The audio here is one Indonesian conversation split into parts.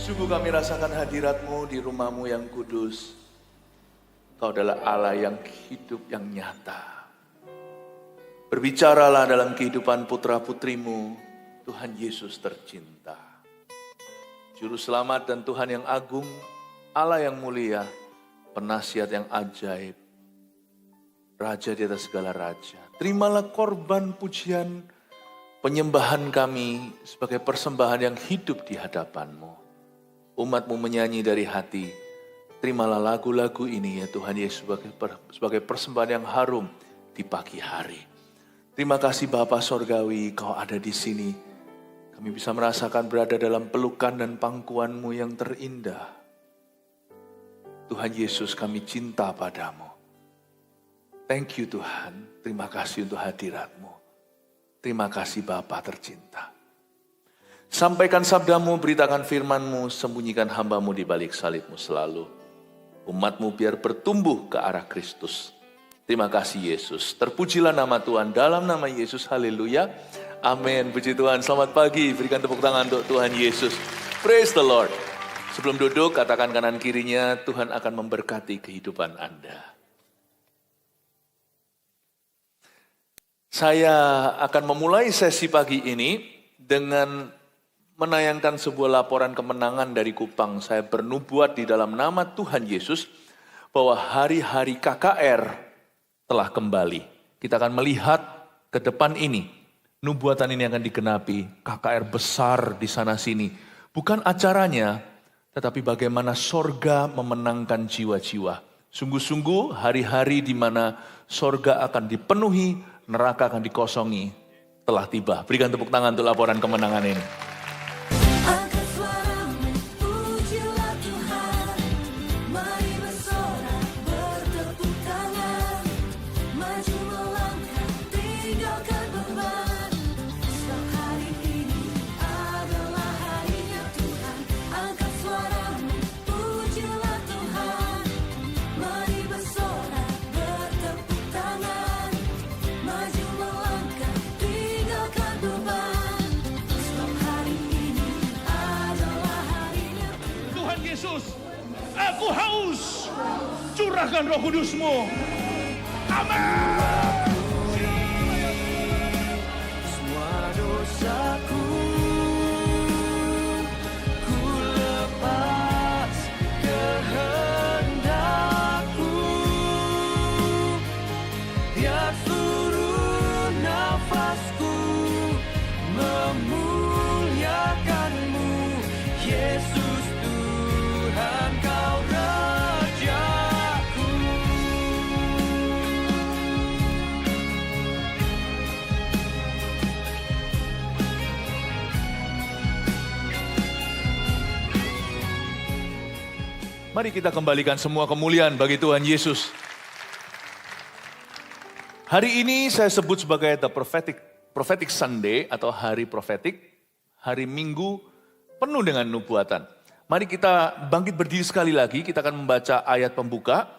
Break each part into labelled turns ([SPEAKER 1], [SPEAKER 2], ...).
[SPEAKER 1] Sungguh kami rasakan hadirat-Mu di rumah-Mu yang kudus. Kau adalah Allah yang hidup, yang nyata. Berbicaralah dalam kehidupan putra-putrimu, Tuhan Yesus tercinta. Juru selamat dan Tuhan yang agung, Allah yang mulia, penasihat yang ajaib, Raja di atas segala raja. Terimalah korban pujian, penyembahan kami sebagai persembahan yang hidup di hadapan-Mu. Umat-Mu menyanyi dari hati, terimalah lagu-lagu ini ya Tuhan Yesus sebagai persembahan yang harum di pagi hari. Terima kasih Bapa Sorgawi, Kau ada di sini. Kami bisa merasakan berada dalam pelukan dan pangkuan-Mu yang terindah. Tuhan Yesus, kami cinta padamu. Thank you Tuhan, terima kasih untuk hadirat-Mu. Terima kasih Bapa tercinta. Sampaikan sabda-Mu, beritakan firman-Mu, sembunyikan hamba-Mu di balik salib-Mu selalu. Umat-Mu biar bertumbuh ke arah Kristus. Terima kasih Yesus. Terpujilah nama Tuhan dalam nama Yesus. Haleluya. Amin. Puji Tuhan. Selamat pagi. Berikan tepuk tangan untuk Tuhan Yesus. Praise the Lord. Sebelum duduk, katakan kanan kirinya, Tuhan akan memberkati kehidupan Anda. Saya akan memulai sesi pagi ini dengan menayangkan sebuah laporan kemenangan dari Kupang. Saya bernubuat di dalam nama Tuhan Yesus bahwa hari-hari KKR telah kembali. Kita akan melihat ke depan ini. Nubuatan ini akan digenapi. KKR besar di sana sini. Bukan acaranya, tetapi bagaimana sorga memenangkan jiwa-jiwa. Sungguh-sungguh hari-hari di mana sorga akan dipenuhi, neraka akan dikosongi, telah tiba. Berikan tepuk tangan untuk laporan kemenangan ini.
[SPEAKER 2] Aku haus, curahkan Roh Kudus-Mu. Amin. Semua dosaku, ku lepas kehendakku, biar seluruh nafasku memuliakan-Mu, Yesus.
[SPEAKER 1] Mari kita kembalikan semua kemuliaan bagi Tuhan Yesus. Hari ini saya sebut sebagai The Prophetic Sunday atau hari profetik, hari Minggu penuh dengan nubuatan. Mari kita bangkit berdiri sekali lagi, kita akan membaca ayat pembuka.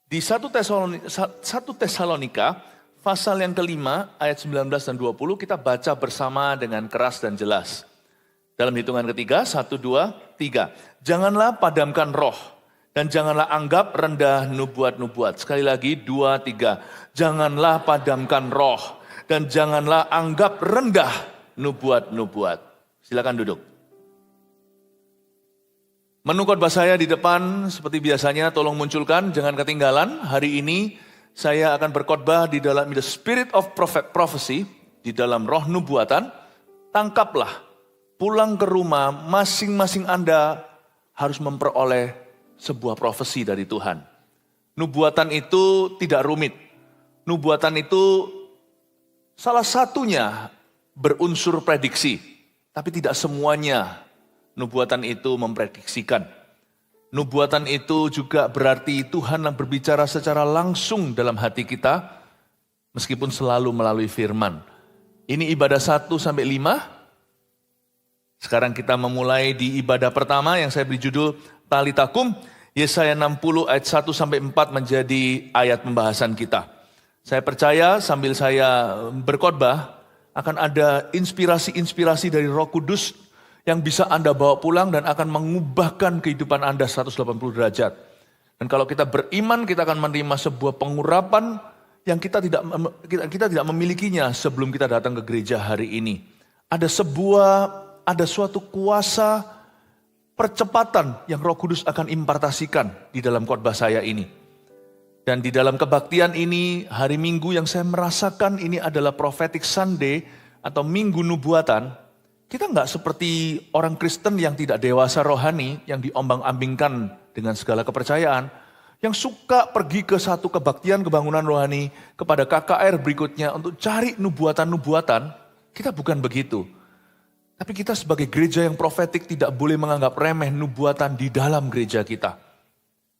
[SPEAKER 1] Di 1 Tesalonika, pasal yang kelima, ayat 19 dan 20, kita baca bersama dengan keras dan jelas. Dalam hitungan ketiga, 1, 2, 3. Janganlah padamkan roh, dan janganlah anggap rendah nubuat-nubuat. Sekali lagi, 2, 3. Janganlah padamkan roh, dan janganlah anggap rendah nubuat-nubuat. Silakan duduk. Menu khotbah saya di depan, seperti biasanya, tolong munculkan, jangan ketinggalan. Hari ini saya akan berkhotbah di dalam the spirit of prophecy, di dalam roh nubuatan. Tangkaplah. Pulang ke rumah, masing-masing Anda harus memperoleh sebuah profesi dari Tuhan. Nubuatan itu tidak rumit. Nubuatan itu salah satunya berunsur prediksi. Tapi tidak semuanya nubuatan itu memprediksikan. Nubuatan itu juga berarti Tuhan yang berbicara secara langsung dalam hati kita, meskipun selalu melalui firman. Ini ibadah 1-5. Sekarang kita memulai di ibadah pertama yang saya beri judul Talitakum. Yesaya 60 ayat 1-4 menjadi ayat pembahasan kita. Saya percaya sambil saya berkhotbah akan ada inspirasi-inspirasi dari Roh Kudus yang bisa Anda bawa pulang dan akan mengubahkan kehidupan Anda 180 derajat. Dan kalau kita beriman, kita akan menerima sebuah pengurapan yang kita tidak memilikinya sebelum kita datang ke gereja hari ini. Ada suatu kuasa percepatan yang Roh Kudus akan impartasikan di dalam khotbah saya ini. Dan di dalam kebaktian ini, hari Minggu yang saya merasakan ini adalah prophetic Sunday atau Minggu Nubuatan. Kita nggak seperti orang Kristen yang tidak dewasa rohani, yang diombang-ambingkan dengan segala kepercayaan, yang suka pergi ke satu kebaktian kebangunan rohani, kepada KKR berikutnya untuk cari nubuatan-nubuatan. Kita bukan begitu. Tapi kita sebagai gereja yang profetik tidak boleh menganggap remeh nubuatan di dalam gereja kita.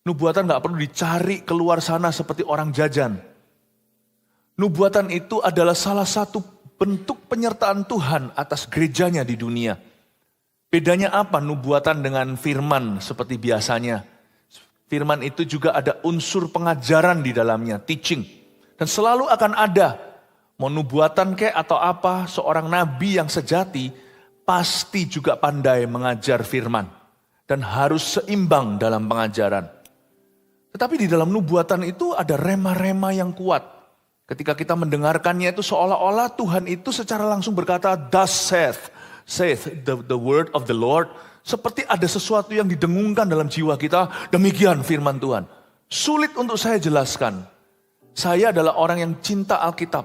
[SPEAKER 1] Nubuatan nggak perlu dicari keluar sana seperti orang jajan. Nubuatan itu adalah salah satu bentuk penyertaan Tuhan atas gerejanya di dunia. Bedanya apa nubuatan dengan firman seperti biasanya? Firman itu juga ada unsur pengajaran di dalamnya, teaching. Dan selalu akan ada, mau nubuatan kek atau apa, seorang nabi yang sejati pasti juga pandai mengajar firman. Dan harus seimbang dalam pengajaran. Tetapi di dalam nubuatan itu ada rema-rema yang kuat. Ketika kita mendengarkannya itu seolah-olah Tuhan itu secara langsung berkata, thus saith the word of the Lord. Seperti ada sesuatu yang didengungkan dalam jiwa kita, demikian firman Tuhan. Sulit untuk saya jelaskan. Saya adalah orang yang cinta Alkitab.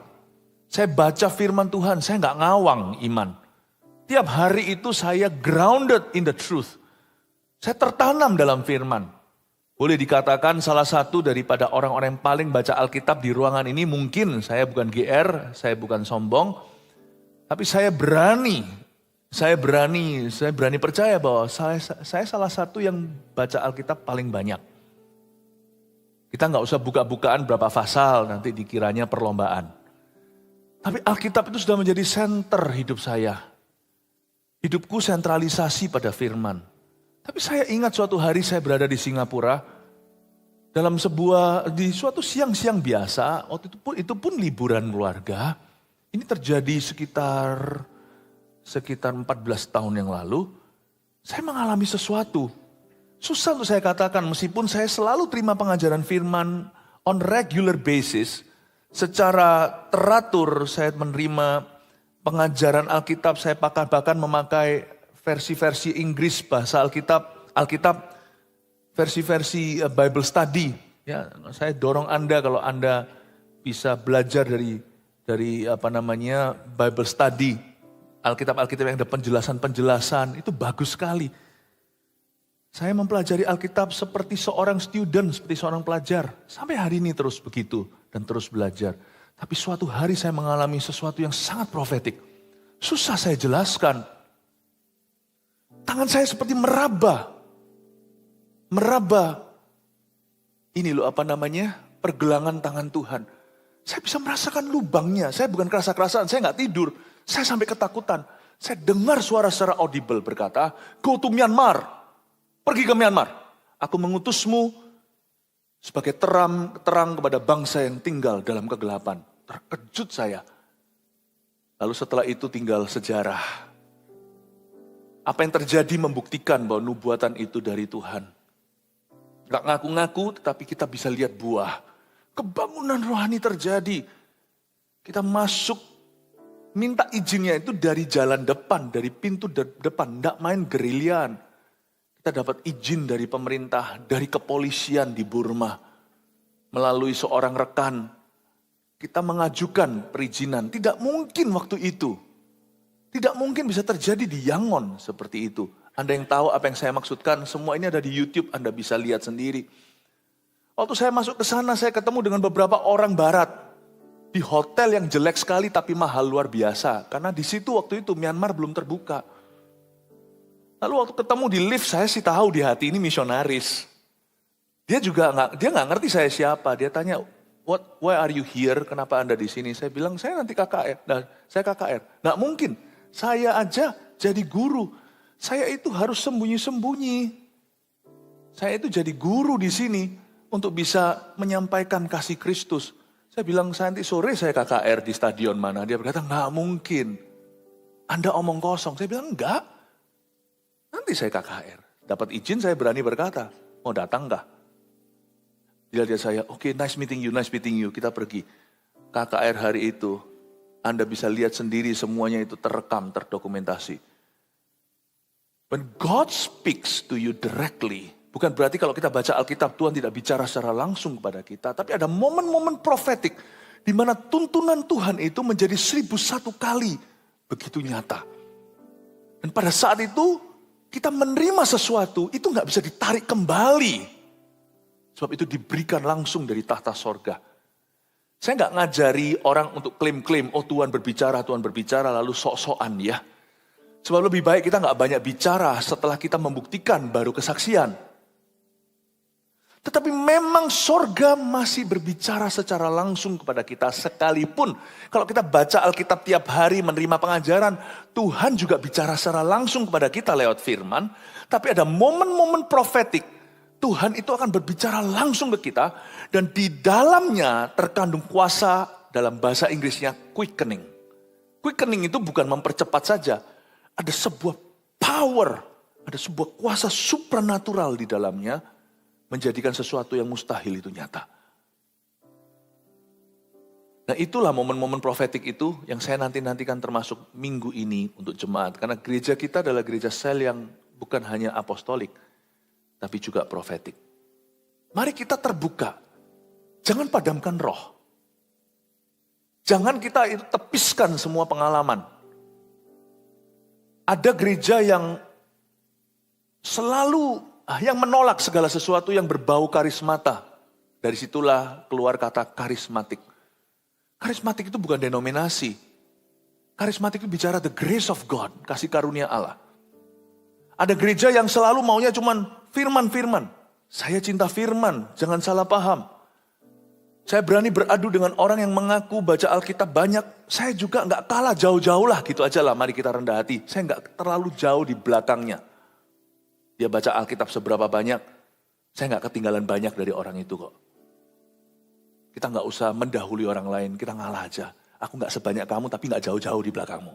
[SPEAKER 1] Saya baca firman Tuhan, saya nggak ngawang iman. Tiap hari itu saya grounded in the truth. Saya tertanam dalam firman. Boleh dikatakan salah satu daripada orang-orang yang paling baca Alkitab di ruangan ini, mungkin saya bukan GR, saya bukan sombong. Tapi saya berani percaya bahwa saya salah satu yang baca Alkitab paling banyak. Kita nggak usah buka-bukaan berapa pasal, nanti dikiranya perlombaan. Tapi Alkitab itu sudah menjadi center hidup saya. Hidupku sentralisasi pada firman. Tapi saya ingat suatu hari saya berada di Singapura, di suatu siang-siang biasa, waktu itu pun liburan keluarga. Ini terjadi sekitar 14 tahun yang lalu, saya mengalami sesuatu. Susah untuk saya katakan, meskipun saya selalu terima pengajaran firman on regular basis, secara teratur saya menerima pengajaran Alkitab, saya bahkan memakai versi-versi Inggris bahasa Alkitab versi-versi Bible study. Ya, saya dorong Anda kalau Anda bisa belajar dari Bible study. Alkitab yang ada penjelasan-penjelasan, itu bagus sekali. Saya mempelajari Alkitab seperti seorang student, seperti seorang pelajar. Sampai hari ini terus begitu dan terus belajar. Tapi suatu hari saya mengalami sesuatu yang sangat profetik. Susah saya jelaskan. Tangan saya seperti meraba. Ini loh pergelangan tangan Tuhan. Saya bisa merasakan lubangnya. Saya bukan kerasa-kerasaan, saya nggak tidur. Saya sampai ketakutan. Saya dengar suara secara audible berkata, go to Myanmar. Pergi ke Myanmar. Aku mengutusmu sebagai terang kepada bangsa yang tinggal dalam kegelapan. Terkejut saya. Lalu setelah itu tinggal sejarah. Apa yang terjadi membuktikan bahwa nubuatan itu dari Tuhan. Gak ngaku-ngaku tetapi kita bisa lihat buah. Kebangunan rohani terjadi. Kita masuk, minta izinnya itu dari jalan depan, dari pintu depan. Gak main gerillian. Kita dapat izin dari pemerintah, dari kepolisian di Burma. Melalui seorang rekan, kita mengajukan perizinan. Tidak mungkin waktu itu. Tidak mungkin bisa terjadi di Yangon seperti itu. Anda yang tahu apa yang saya maksudkan, semua ini ada di YouTube, Anda bisa lihat sendiri. Waktu saya masuk ke sana, saya ketemu dengan beberapa orang barat. Di hotel yang jelek sekali tapi mahal luar biasa. Karena di situ waktu itu Myanmar belum terbuka. Lalu waktu ketemu di lift, saya sih tahu di hati ini misionaris. Dia nggak ngerti saya siapa. Dia tanya, why are you here? Kenapa Anda di sini? Saya bilang, saya nanti KKR. Nah, saya KKR. Nggak mungkin. Saya aja jadi guru. Saya itu harus sembunyi-sembunyi. Saya itu jadi guru di sini untuk bisa menyampaikan kasih Kristus. Saya bilang, nanti sore saya KKR di stadion mana. Dia berkata, nggak mungkin. Anda omong kosong. Saya bilang, enggak. Nanti saya KKR. Dapat izin saya berani berkata, mau datang kah? Dia lihat saya, oke, nice meeting you, kita pergi. KKR hari itu, Anda bisa lihat sendiri semuanya itu terekam, terdokumentasi. When God speaks to you directly, bukan berarti kalau kita baca Alkitab, Tuhan tidak bicara secara langsung kepada kita. Tapi ada momen-momen profetik, di mana tuntunan Tuhan itu menjadi 1001 kali begitu nyata. Dan pada saat itu, kita menerima sesuatu, itu gak bisa ditarik kembali. Sebab itu diberikan langsung dari tahta sorga. Saya gak ngajari orang untuk klaim-klaim, oh Tuhan berbicara, lalu sok-sokan ya. Sebab lebih baik kita gak banyak bicara setelah kita membuktikan baru kesaksian. Tetapi memang sorga masih berbicara secara langsung kepada kita sekalipun. Kalau kita baca Alkitab tiap hari menerima pengajaran, Tuhan juga bicara secara langsung kepada kita lewat firman. Tapi ada momen-momen profetik, Tuhan itu akan berbicara langsung ke kita. Dan di dalamnya terkandung kuasa, dalam bahasa Inggrisnya quickening. Quickening itu bukan mempercepat saja. Ada sebuah power, ada sebuah kuasa supranatural di dalamnya, menjadikan sesuatu yang mustahil itu nyata. Nah itulah momen-momen profetik itu yang saya nantikan termasuk minggu ini untuk jemaat. Karena gereja kita adalah gereja sel yang bukan hanya apostolik, tapi juga profetik. Mari kita terbuka. Jangan padamkan roh. Jangan kita itu tepiskan semua pengalaman. Ada gereja yang selalu yang menolak segala sesuatu yang berbau karismata. Dari situlah keluar kata karismatik. Karismatik itu bukan denominasi. Karismatik itu bicara the grace of God, kasih karunia Allah. Ada gereja yang selalu maunya cuman firman-firman. Saya cinta firman, jangan salah paham. Saya berani beradu dengan orang yang mengaku baca Alkitab banyak. Saya juga gak kalah jauh-jauh lah, gitu aja lah, mari kita rendah hati. Saya gak terlalu jauh di belakangnya. Dia baca Alkitab seberapa banyak, saya gak ketinggalan banyak dari orang itu kok. Kita gak usah mendahului orang lain, kita ngalah aja. Aku gak sebanyak kamu tapi gak jauh-jauh di belakangmu.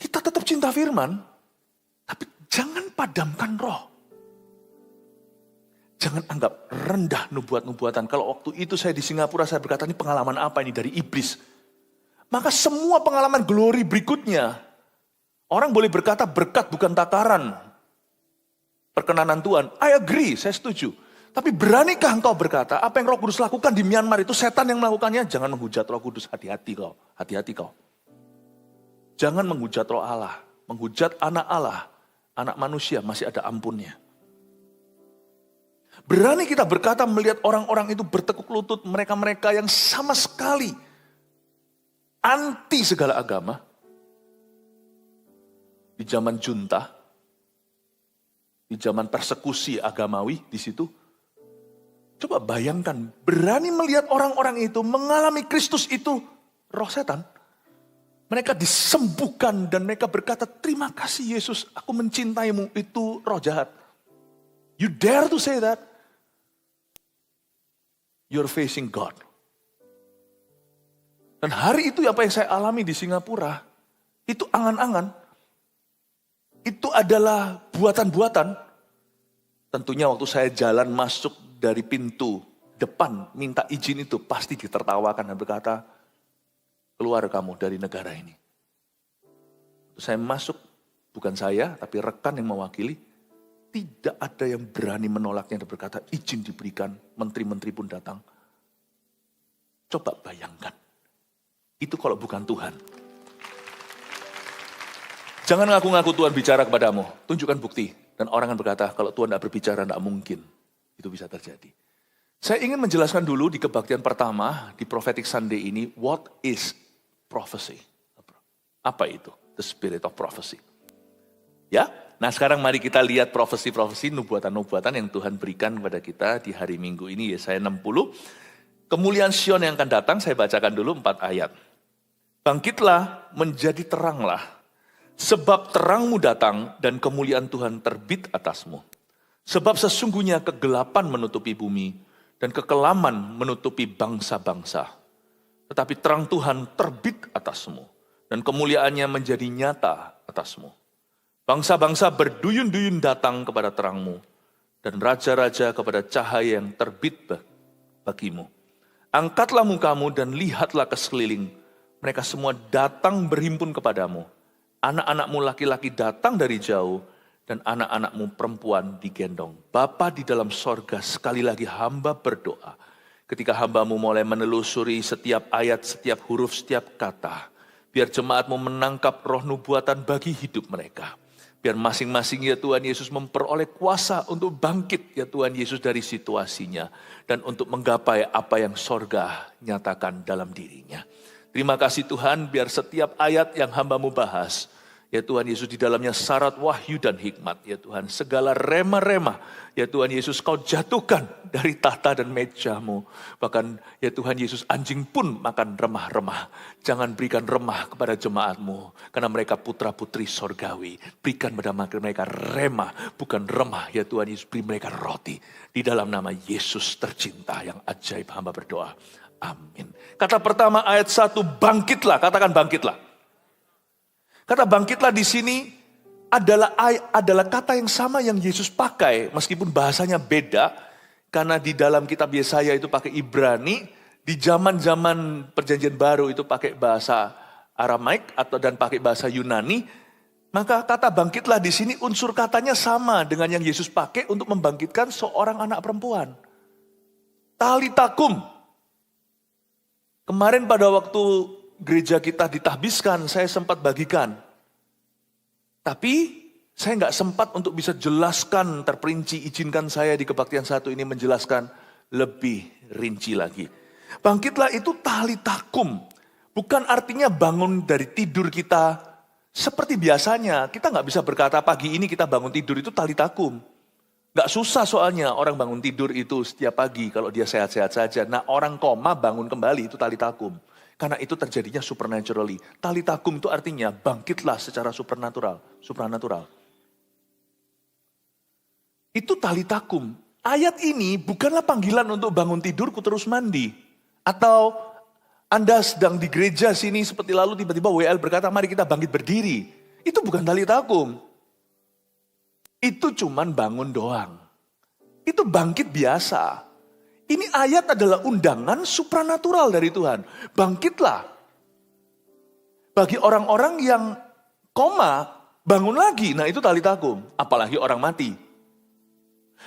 [SPEAKER 1] Kita tetap cinta firman, tapi jangan padamkan roh. Jangan anggap rendah nubuat-nubuatan. Kalau waktu itu saya di Singapura, saya berkata ini pengalaman apa ini dari iblis. Maka semua pengalaman glory berikutnya, orang boleh berkata berkat bukan takaran. Perkenanan Tuhan, I agree, saya setuju. Tapi beranikah engkau berkata, apa yang Roh Kudus lakukan di Myanmar itu setan yang melakukannya? Jangan menghujat Roh Kudus, hati-hati kau. Hati-hati kau. Jangan menghujat Roh Allah. Menghujat anak Allah, anak manusia masih ada ampunnya. Berani kita berkata melihat orang-orang itu bertekuk lutut, mereka-mereka yang sama sekali anti segala agama. Di zaman junta, di zaman persekusi agamawi di situ. Coba bayangkan, berani melihat orang-orang itu mengalami Kristus itu roh setan. Mereka disembuhkan dan mereka berkata, terima kasih Yesus, aku mencintaimu, itu roh jahat. You dare to say that? You're facing God. Dan hari itu apa yang saya alami di Singapura, itu angan-angan. Itu adalah buatan-buatan. Tentunya waktu saya jalan masuk dari pintu depan, minta izin itu pasti ditertawakan dan berkata, keluar kamu dari negara ini. Saya masuk, bukan saya, tapi rekan yang mewakili. Tidak ada yang berani menolaknya dan berkata, izin diberikan, menteri-menteri pun datang. Coba bayangkan, itu kalau bukan Tuhan. Jangan ngaku-ngaku Tuhan bicara kepadamu, tunjukkan bukti. Dan orang akan berkata, kalau Tuhan tidak berbicara, tidak mungkin. Itu bisa terjadi. Saya ingin menjelaskan dulu di kebaktian pertama, di Prophetic Sunday ini, what is prophecy? Apa itu? The spirit of prophecy. Ya, nah sekarang mari kita lihat profesi-profesi, nubuatan-nubuatan yang Tuhan berikan kepada kita di hari Minggu ini, Yesaya 60. Kemuliaan Sion yang akan datang, saya bacakan dulu 4 ayat. Bangkitlah, menjadi teranglah, sebab terangmu datang dan kemuliaan Tuhan terbit atasmu. Sebab sesungguhnya kegelapan menutupi bumi dan kekelaman menutupi bangsa-bangsa. Tetapi terang Tuhan terbit atasmu dan kemuliaannya menjadi nyata atasmu. Bangsa-bangsa berduyun-duyun datang kepada terang-Mu, dan raja-raja kepada cahaya yang terbit bagimu. Angkatlah mukamu dan lihatlah ke sekeliling. Mereka semua datang berhimpun kepadamu. Anak-anakmu laki-laki datang dari jauh, dan anak-anakmu perempuan digendong. Bapa di dalam sorga, sekali lagi hamba berdoa. Ketika hambamu mulai menelusuri setiap ayat, setiap huruf, setiap kata, biar jemaatmu menangkap roh nubuatan bagi hidup mereka. Biar masing-masing ya Tuhan Yesus memperoleh kuasa untuk bangkit ya Tuhan Yesus dari situasinya. Dan untuk menggapai apa yang sorga nyatakan dalam dirinya. Terima kasih Tuhan, biar setiap ayat yang hamba-Mu bahas, ya Tuhan Yesus di dalamnya syarat wahyu dan hikmat. Ya Tuhan, segala rema-rema, ya Tuhan Yesus Kau jatuhkan dari tahta dan meja-Mu. Bahkan ya Tuhan Yesus, anjing pun makan remah-remah. Jangan berikan remah kepada jemaat-Mu, karena mereka putra-putri sorgawi. Berikan pada mereka remah, bukan remah. Ya Tuhan Yesus, beri mereka roti. Di dalam nama Yesus tercinta yang ajaib hamba berdoa. Amin. Kata pertama ayat 1, bangkitlah. Katakan bangkitlah. Kata bangkitlah di sini adalah kata yang sama yang Yesus pakai. Meskipun bahasanya beda. Karena di dalam kitab Yesaya itu pakai Ibrani. Di zaman-zaman perjanjian baru itu pakai bahasa Aramaik dan pakai bahasa Yunani. Maka kata bangkitlah di sini unsur katanya sama dengan yang Yesus pakai untuk membangkitkan seorang anak perempuan. Talitakum. Kemarin pada waktu gereja kita ditahbiskan, saya sempat bagikan. Tapi saya nggak sempat untuk bisa jelaskan terperinci, izinkan saya di kebaktian 1 ini menjelaskan lebih rinci lagi. Bangkitlah itu talitakum. Bukan artinya bangun dari tidur kita seperti biasanya. Kita nggak bisa berkata pagi ini kita bangun tidur itu talitakum. Nggak susah soalnya orang bangun tidur itu setiap pagi kalau dia sehat-sehat saja. Nah orang koma bangun kembali itu talitakum. Karena itu terjadinya supernaturally. Talitakum itu artinya bangkitlah secara supernatural. Itu talitakum. Ayat ini bukanlah panggilan untuk bangun tidurku terus mandi. Atau Anda sedang di gereja sini seperti lalu tiba-tiba WL berkata mari kita bangkit berdiri. Itu bukan talitakum. Itu cuman bangun doang. Itu bangkit biasa. Ini ayat adalah undangan supranatural dari Tuhan. Bangkitlah. Bagi orang-orang yang koma, bangun lagi. Nah itu talitakum. Apalagi orang mati.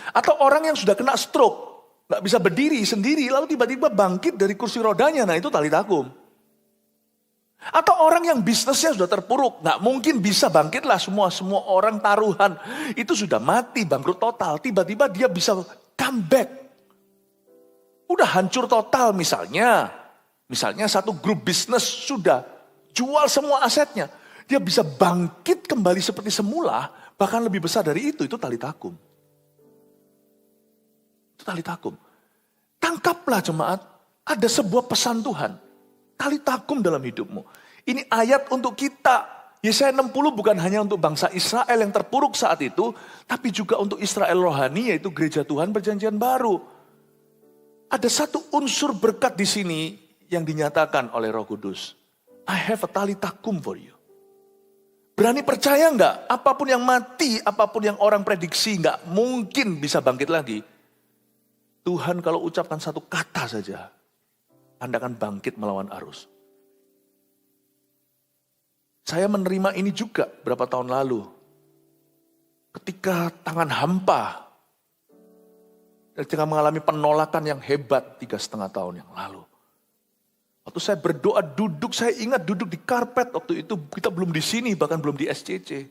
[SPEAKER 1] Atau orang yang sudah kena stroke. Gak bisa berdiri sendiri. Lalu tiba-tiba bangkit dari kursi rodanya. Nah itu talitakum. Atau orang yang bisnisnya sudah terpuruk, nggak mungkin bisa bangkitlah semua orang taruhan. Itu sudah mati, bangkrut total. Tiba-tiba dia bisa comeback. Udah hancur total misalnya satu grup bisnis sudah jual semua asetnya. Dia bisa bangkit kembali seperti semula, bahkan lebih besar dari itu talitakum. Itu talitakum. Tangkaplah jemaat, ada sebuah pesan Tuhan. Talitakum dalam hidupmu. Ini ayat untuk kita. Yesaya 60 bukan hanya untuk bangsa Israel yang terpuruk saat itu, tapi juga untuk Israel rohani, yaitu gereja Tuhan perjanjian baru. Ada satu unsur berkat di sini yang dinyatakan oleh Roh Kudus. I have a talitakum for you. Berani percaya enggak? Apapun yang mati, apapun yang orang prediksi enggak mungkin bisa bangkit lagi. Tuhan kalau ucapkan satu kata saja, Anda akan bangkit melawan arus. Saya menerima ini juga berapa tahun lalu. Ketika tangan hampa. Ketika mengalami penolakan yang hebat 3,5 tahun yang lalu. Waktu saya berdoa saya ingat duduk di karpet waktu itu. Kita belum di sini, bahkan belum di SCC.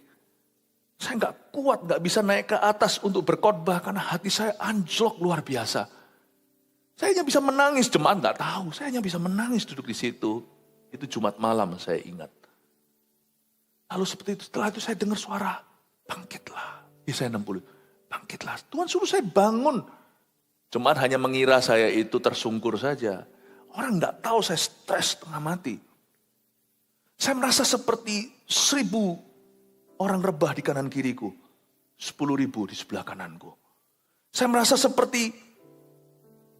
[SPEAKER 1] Saya gak kuat, gak bisa naik ke atas untuk berkhotbah. Karena hati saya anjlok luar biasa. Saya hanya bisa menangis, jemaat gak tahu. Saya hanya bisa menangis duduk di situ. Itu Jumat malam saya ingat. Lalu seperti itu, setelah itu saya dengar suara, bangkitlah. Yesaya 60, bangkitlah. Tuhan suruh saya bangun. Jemaat hanya mengira saya itu tersungkur saja. Orang gak tahu saya stres setengah mati. Saya merasa seperti 1.000 orang rebah di kanan kiriku. 10.000 di sebelah kananku. Saya merasa seperti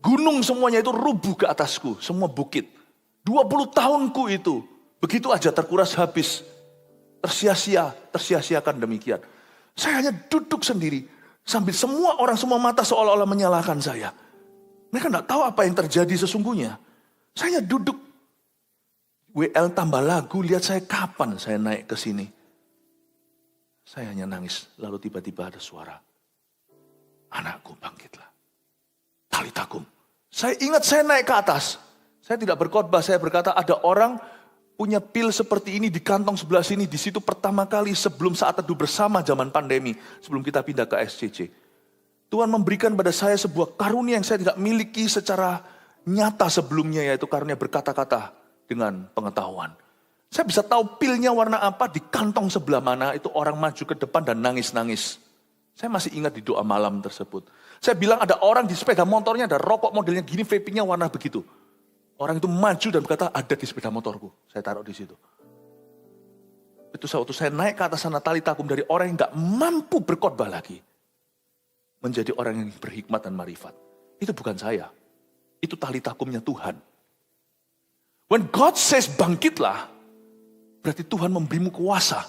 [SPEAKER 1] gunung semuanya itu rubuh ke atasku. Semua bukit. 20 tahunku itu. Begitu aja terkuras habis. tersia-siakan demikian. Saya hanya duduk sendiri, sambil semua mata seolah-olah menyalahkan saya. Mereka tidak tahu apa yang terjadi sesungguhnya. Saya hanya duduk, WL tambah lagu, lihat saya kapan saya naik ke sini. Saya hanya nangis, lalu tiba-tiba ada suara. Anakku bangkitlah. Talitakum. Saya ingat saya naik ke atas. Saya tidak berkhotbah, saya berkata ada orang punya pil seperti ini di kantong sebelah sini. Di situ pertama kali sebelum saat teduh bersama zaman pandemi. Sebelum kita pindah ke SCC. Tuhan memberikan pada saya sebuah karunia yang saya tidak miliki secara nyata sebelumnya. Yaitu karunia berkata-kata dengan pengetahuan. Saya bisa tahu pilnya warna apa di kantong sebelah mana. Itu orang maju ke depan dan nangis-nangis. Saya masih ingat di doa malam tersebut. Saya bilang ada orang di sepeda motornya ada rokok modelnya gini, vapingnya warna begitu. Orang itu maju dan berkata, ada di sepeda motorku. Saya taruh di situ. Itu waktu saya naik ke atas sana talitakum dari orang yang gak mampu berkhotbah lagi. Menjadi orang yang berhikmat dan marifat. Itu bukan saya. Itu talitakumnya Tuhan. When God says bangkitlah, berarti Tuhan memberimu kuasa.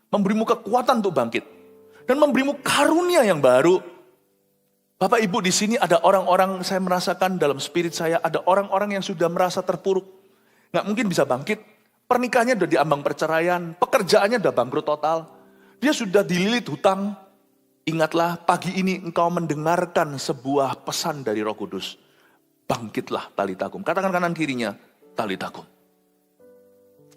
[SPEAKER 1] Memberimu kekuatan untuk bangkit. Dan memberimu karunia yang baru. Bapak Ibu di sini ada orang-orang saya merasakan dalam spirit saya. Ada orang-orang yang sudah merasa terpuruk. Nggak mungkin bisa bangkit. Pernikahannya sudah diambang perceraian. Pekerjaannya sudah bangkrut total. Dia sudah dililit hutang. Ingatlah pagi ini engkau mendengarkan sebuah pesan dari Roh Kudus. Bangkitlah talitakum. Katakan kanan kirinya talitakum.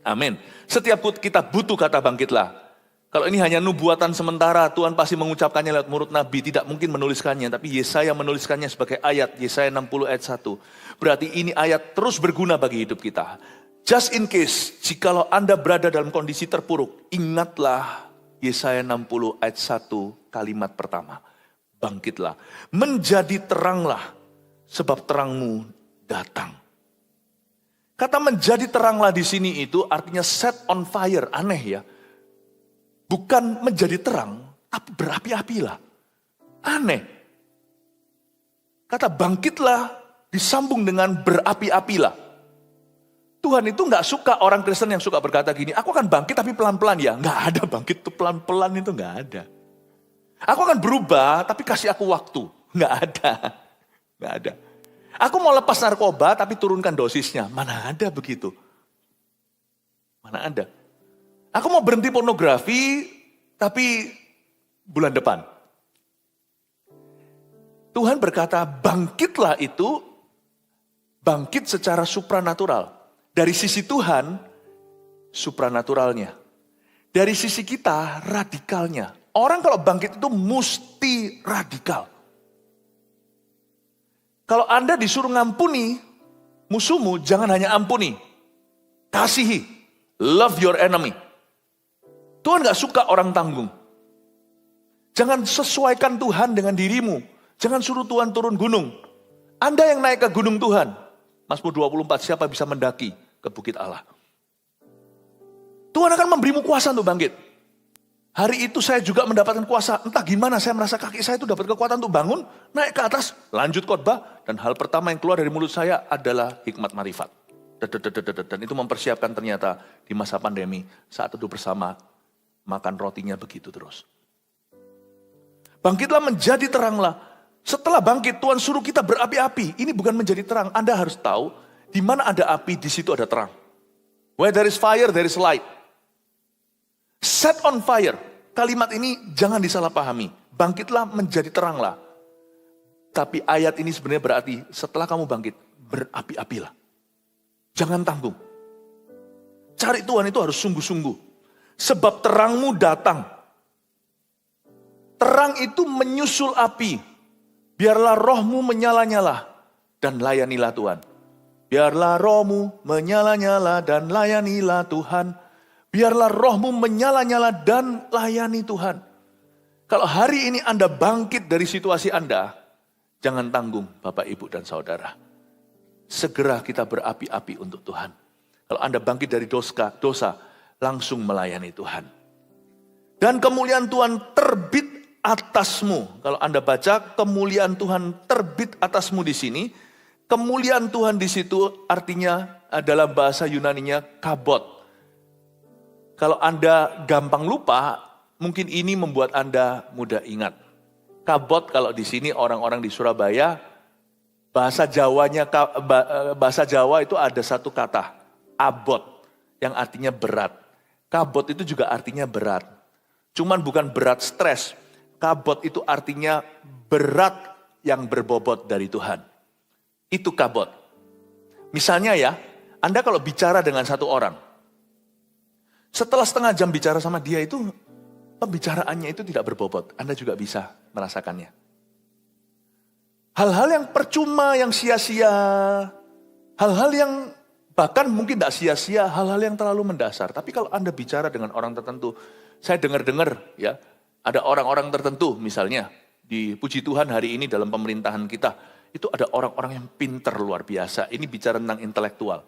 [SPEAKER 1] Amin. Setiap kita butuh kata bangkitlah. Kalau ini hanya nubuatan sementara, Tuhan pasti mengucapkannya lewat mulut Nabi, tidak mungkin menuliskannya. Tapi Yesaya menuliskannya sebagai ayat, Yesaya 60 ayat 1. Berarti ini ayat terus berguna bagi hidup kita. Just in case, jikalau Anda berada dalam kondisi terpuruk, ingatlah Yesaya 60 ayat 1 kalimat pertama. Bangkitlah, menjadi teranglah, sebab terangmu datang. Kata menjadi teranglah di sini itu artinya set on fire, aneh ya. Bukan menjadi terang, tapi berapi-apilah. Aneh. Kata bangkitlah disambung dengan berapi-apilah. Tuhan itu gak suka orang Kristen yang suka berkata gini, aku akan bangkit tapi pelan-pelan ya. Gak ada bangkit itu pelan-pelan itu gak ada. Aku akan berubah tapi kasih aku waktu. Gak ada. Gak ada. Aku mau lepas narkoba tapi turunkan dosisnya. Mana ada begitu. Mana ada. Aku mau berhenti pornografi, tapi bulan depan. Tuhan berkata, bangkitlah itu, bangkit secara supranatural. Dari sisi Tuhan, supranaturalnya. Dari sisi kita, radikalnya. Orang kalau bangkit itu mesti radikal. Kalau Anda disuruh ngampuni musuhmu, jangan hanya ampuni. Kasihi. Love your enemy. Tuhan gak suka orang tanggung. Jangan sesuaikan Tuhan dengan dirimu. Jangan suruh Tuhan turun gunung. Anda yang naik ke gunung Tuhan. Mazmur 24, siapa bisa mendaki ke bukit Allah. Tuhan akan memberimu kuasa untuk bangkit. Hari itu saya juga mendapatkan kuasa. Entah gimana saya merasa kaki saya itu dapat kekuatan untuk bangun. Naik ke atas, lanjut khotbah. Dan hal pertama yang keluar dari mulut saya adalah hikmat marifat. Dan itu mempersiapkan ternyata di masa pandemi. Saat teduh bersama. Makan rotinya begitu terus. Bangkitlah menjadi teranglah. Setelah bangkit Tuhan suruh kita berapi-api. Ini bukan menjadi terang. Anda harus tahu di mana ada api di situ ada terang. Where there is fire there is light. Set on fire. Kalimat ini jangan disalahpahami. Bangkitlah menjadi teranglah. Tapi ayat ini sebenarnya berarti setelah kamu bangkit berapi-apilah. Jangan tanggung. Cari Tuhan itu harus sungguh-sungguh. Sebab terangmu datang. Terang itu menyusul api. Biarlah rohmu menyala-nyala dan layanilah Tuhan. Biarlah rohmu menyala-nyala dan layanilah Tuhan. Biarlah rohmu menyala-nyala dan layani Tuhan. Kalau hari ini Anda bangkit dari situasi Anda, jangan tanggung Bapak, Ibu, dan Saudara. Segera kita berapi-api untuk Tuhan. Kalau Anda bangkit dari dosa, langsung melayani Tuhan. Dan kemuliaan Tuhan terbit atasmu. Kalau Anda baca kemuliaan Tuhan terbit atasmu di sini, kemuliaan Tuhan di situ artinya adalah bahasa Yunaninya kabot. Kalau Anda gampang lupa, mungkin ini membuat Anda mudah ingat. Kabot kalau di sini orang-orang di Surabaya, bahasa Jawa itu ada satu kata, abot, yang artinya berat. Kabot itu juga artinya berat. Cuman bukan berat stres. Kabot itu artinya berat yang berbobot dari Tuhan. Itu kabot. Misalnya ya, Anda kalau bicara dengan satu orang, setelah setengah jam bicara sama dia itu, pembicaraannya itu tidak berbobot. Anda juga bisa merasakannya. Hal-hal yang percuma, yang sia-sia, hal-hal yang bahkan mungkin tidak sia-sia, hal-hal yang terlalu mendasar. Tapi kalau Anda bicara dengan orang tertentu, saya dengar-dengar ya, ada orang-orang tertentu misalnya, di puji Tuhan hari ini dalam pemerintahan kita, itu ada orang-orang yang pinter luar biasa. Ini bicara tentang intelektual.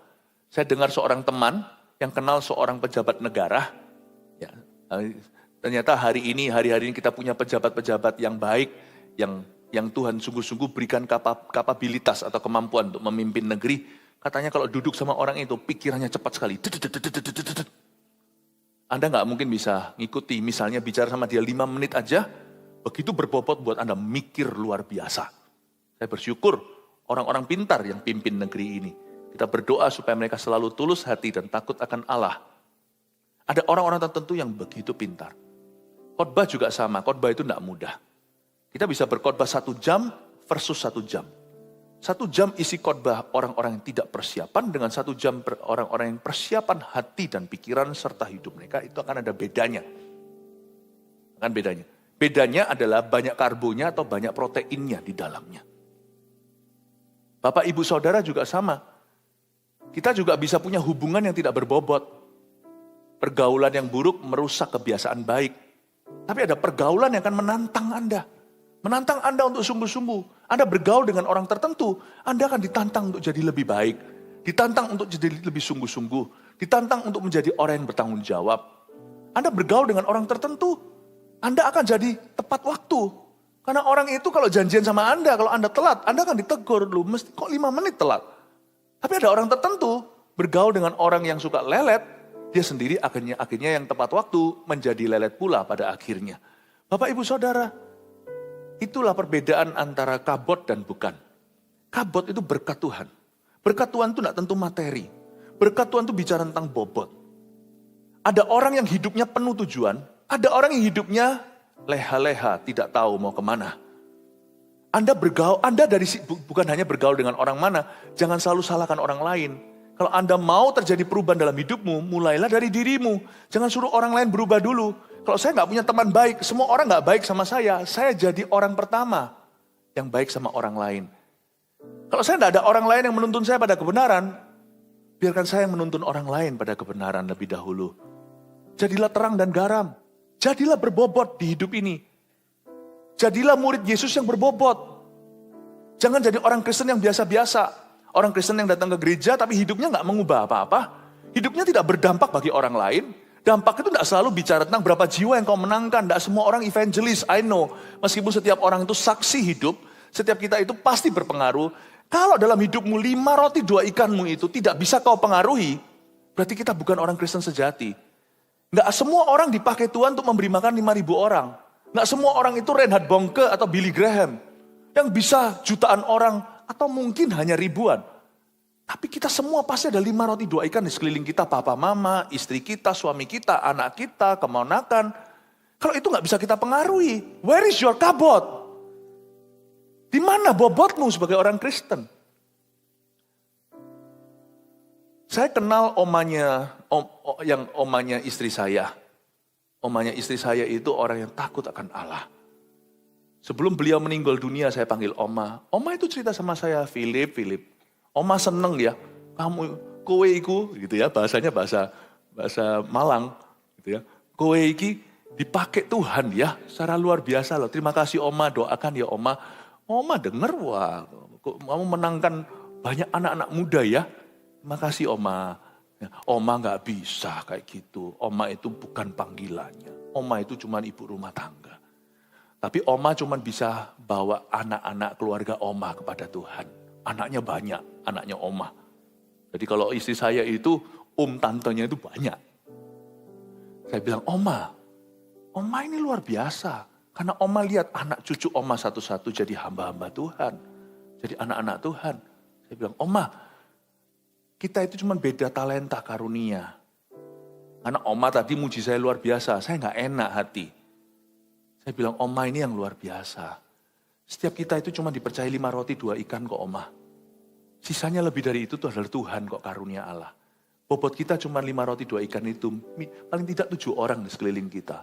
[SPEAKER 1] Saya dengar seorang teman yang kenal seorang pejabat negara, ya, ternyata hari ini kita punya pejabat-pejabat yang baik, yang Tuhan sungguh-sungguh berikan kapabilitas atau kemampuan untuk memimpin negeri. Katanya kalau duduk sama orang itu, pikirannya cepat sekali. Anda nggak mungkin bisa ngikuti, misalnya bicara sama dia 5 menit aja, begitu berbobot buat Anda mikir luar biasa. Saya bersyukur orang-orang pintar yang pimpin negeri ini. Kita berdoa supaya mereka selalu tulus hati dan takut akan Allah. Ada orang-orang tertentu yang begitu pintar. Khotbah juga sama, khotbah itu tidak mudah. Kita bisa berkhotbah 1 jam versus 1 jam. 1 jam isi khotbah orang-orang yang tidak persiapan dengan 1 jam orang-orang yang persiapan hati dan pikiran serta hidup mereka, itu akan ada bedanya. Akan bedanya. Bedanya adalah banyak karbonya atau banyak proteinnya di dalamnya. Bapak, Ibu, Saudara juga sama. Kita juga bisa punya hubungan yang tidak berbobot. Pergaulan yang buruk merusak kebiasaan baik. Tapi ada pergaulan yang akan menantang Anda. Menantang Anda untuk sungguh-sungguh. Anda bergaul dengan orang tertentu, Anda akan ditantang untuk jadi lebih baik. Ditantang untuk jadi lebih sungguh-sungguh. Ditantang untuk menjadi orang yang bertanggung jawab. Anda bergaul dengan orang tertentu, Anda akan jadi tepat waktu. Karena orang itu kalau janjian sama Anda, kalau Anda telat, Anda akan ditegur dulu. Mesti kok 5 menit telat. Tapi ada orang tertentu bergaul dengan orang yang suka lelet, dia sendiri akhirnya yang tepat waktu menjadi lelet pula pada akhirnya. Bapak, Ibu, Saudara, itulah perbedaan antara kabot dan bukan. Kabot itu berkat Tuhan. Berkat Tuhan itu tidak tentu materi. Berkat Tuhan itu bicara tentang bobot. Ada orang yang hidupnya penuh tujuan, ada orang yang hidupnya leha-leha, tidak tahu mau kemana. Anda bukan hanya bergaul dengan orang mana, jangan selalu salahkan orang lain. Kalau Anda mau terjadi perubahan dalam hidupmu, mulailah dari dirimu. Jangan suruh orang lain berubah dulu. Kalau saya nggak punya teman baik, semua orang nggak baik sama saya jadi orang pertama yang baik sama orang lain. Kalau saya nggak ada orang lain yang menuntun saya pada kebenaran, biarkan saya menuntun orang lain pada kebenaran lebih dahulu. Jadilah terang dan garam. Jadilah berbobot di hidup ini. Jadilah murid Yesus yang berbobot. Jangan jadi orang Kristen yang biasa-biasa. Orang Kristen yang datang ke gereja tapi hidupnya nggak mengubah apa-apa. Hidupnya tidak berdampak bagi orang lain. Dampak itu tidak selalu bicara tentang berapa jiwa yang kau menangkan. Tidak semua orang evangelis, I know. Meskipun setiap orang itu saksi hidup, setiap kita itu pasti berpengaruh. Kalau dalam hidupmu 5 roti 2 ikanmu itu tidak bisa kau pengaruhi, berarti kita bukan orang Kristen sejati. Nggak semua orang dipakai Tuhan untuk memberi makan 5.000 orang. Nggak semua orang itu Reinhard Bonnke atau Billy Graham. Yang bisa jutaan orang atau mungkin hanya ribuan. Tapi kita semua pasti ada 5 roti 2 ikan di sekeliling kita. Papa, mama, istri kita, suami kita, anak kita, kemonakan. Kalau itu nggak bisa kita pengaruhi. Where is your kabot? Di mana bobotmu sebagai orang Kristen? Saya kenal omanya istri saya. Omanya istri saya itu orang yang takut akan Allah. Sebelum beliau meninggal dunia saya panggil Oma. Oma itu cerita sama saya, Philip. Oma seneng ya, kamu kowe iku gitu ya, bahasanya bahasa Malang gitu ya. Kowe iki dipakai Tuhan ya, secara luar biasa loh. Terima kasih Oma, doakan ya Oma. Oma denger, wah kamu menangkan banyak anak-anak muda ya. Terima kasih Oma. Oma gak bisa kayak gitu. Oma itu bukan panggilannya. Oma itu cuma ibu rumah tangga. Tapi Oma cuma bisa bawa anak-anak keluarga Oma kepada Tuhan. Anaknya banyak, anaknya Oma. Jadi kalau istri saya itu tantenya itu banyak. Saya bilang, Oma ini luar biasa. Karena Oma lihat anak cucu Oma satu-satu jadi hamba-hamba Tuhan. Jadi anak-anak Tuhan. Saya bilang, Oma, kita itu cuma beda talenta karunia. Karena Oma tadi muji saya luar biasa, saya gak enak hati. Saya bilang, Oma ini yang luar biasa. Setiap kita itu cuma dipercaya 5 roti 2 ikan kok Oma. Sisanya lebih dari itu tuh adalah Tuhan kok, karunia Allah. Bobot kita cuma 5 roti 2 ikan itu, paling tidak 7 orang di sekeliling kita.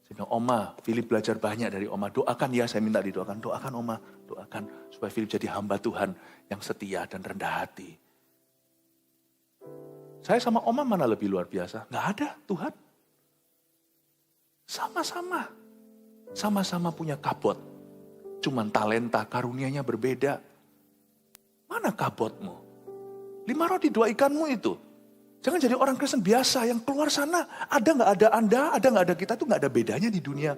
[SPEAKER 1] Saya bilang, Oma, Philip belajar banyak dari Oma. Doakan ya, saya minta didoakan. Doakan Oma, doakan supaya Philip jadi hamba Tuhan yang setia dan rendah hati. Saya sama Oma mana lebih luar biasa? Nggak ada Tuhan. Sama-sama punya kabot. Cuman talenta karunianya berbeda. Mana kabotmu? 5 roti 2 ikanmu itu. Jangan jadi orang Kristen biasa yang keluar sana. Ada nggak ada Anda, ada nggak ada kita, itu nggak ada bedanya di dunia.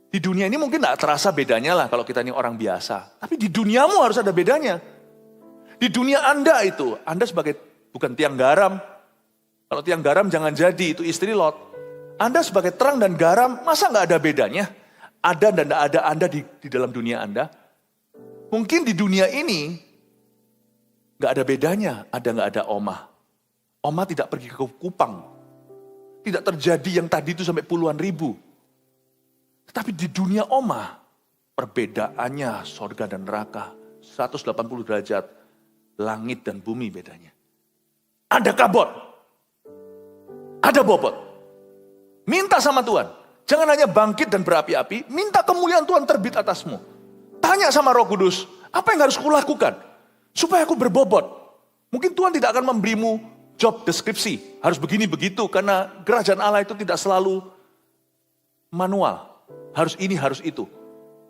[SPEAKER 1] Di dunia ini mungkin nggak terasa bedanya lah kalau kita ini orang biasa. Tapi di duniamu harus ada bedanya. Di dunia Anda itu, Anda sebagai bukan tiang garam. Kalau tiang garam jangan jadi, itu istri Lot. Anda sebagai terang dan garam, masa nggak ada bedanya? Ada dan tidak ada Anda di dalam dunia Anda. Mungkin di dunia ini, nggak ada bedanya, ada nggak ada Oma. Oma tidak pergi ke Kupang. Tidak terjadi yang tadi itu sampai puluhan ribu. Tetapi di dunia Oma, perbedaannya sorga dan neraka. 180 derajat, langit dan bumi bedanya. Ada kabut. Ada bobot. Minta sama Tuhan. Jangan hanya bangkit dan berapi-api, minta kemuliaan Tuhan terbit atasmu. Tanya sama Roh Kudus, apa yang harus kulakukan supaya aku berbobot? Mungkin Tuhan tidak akan memberimu job deskripsi, harus begini begitu, karena kerajaan Allah itu tidak selalu manual. Harus ini, harus itu.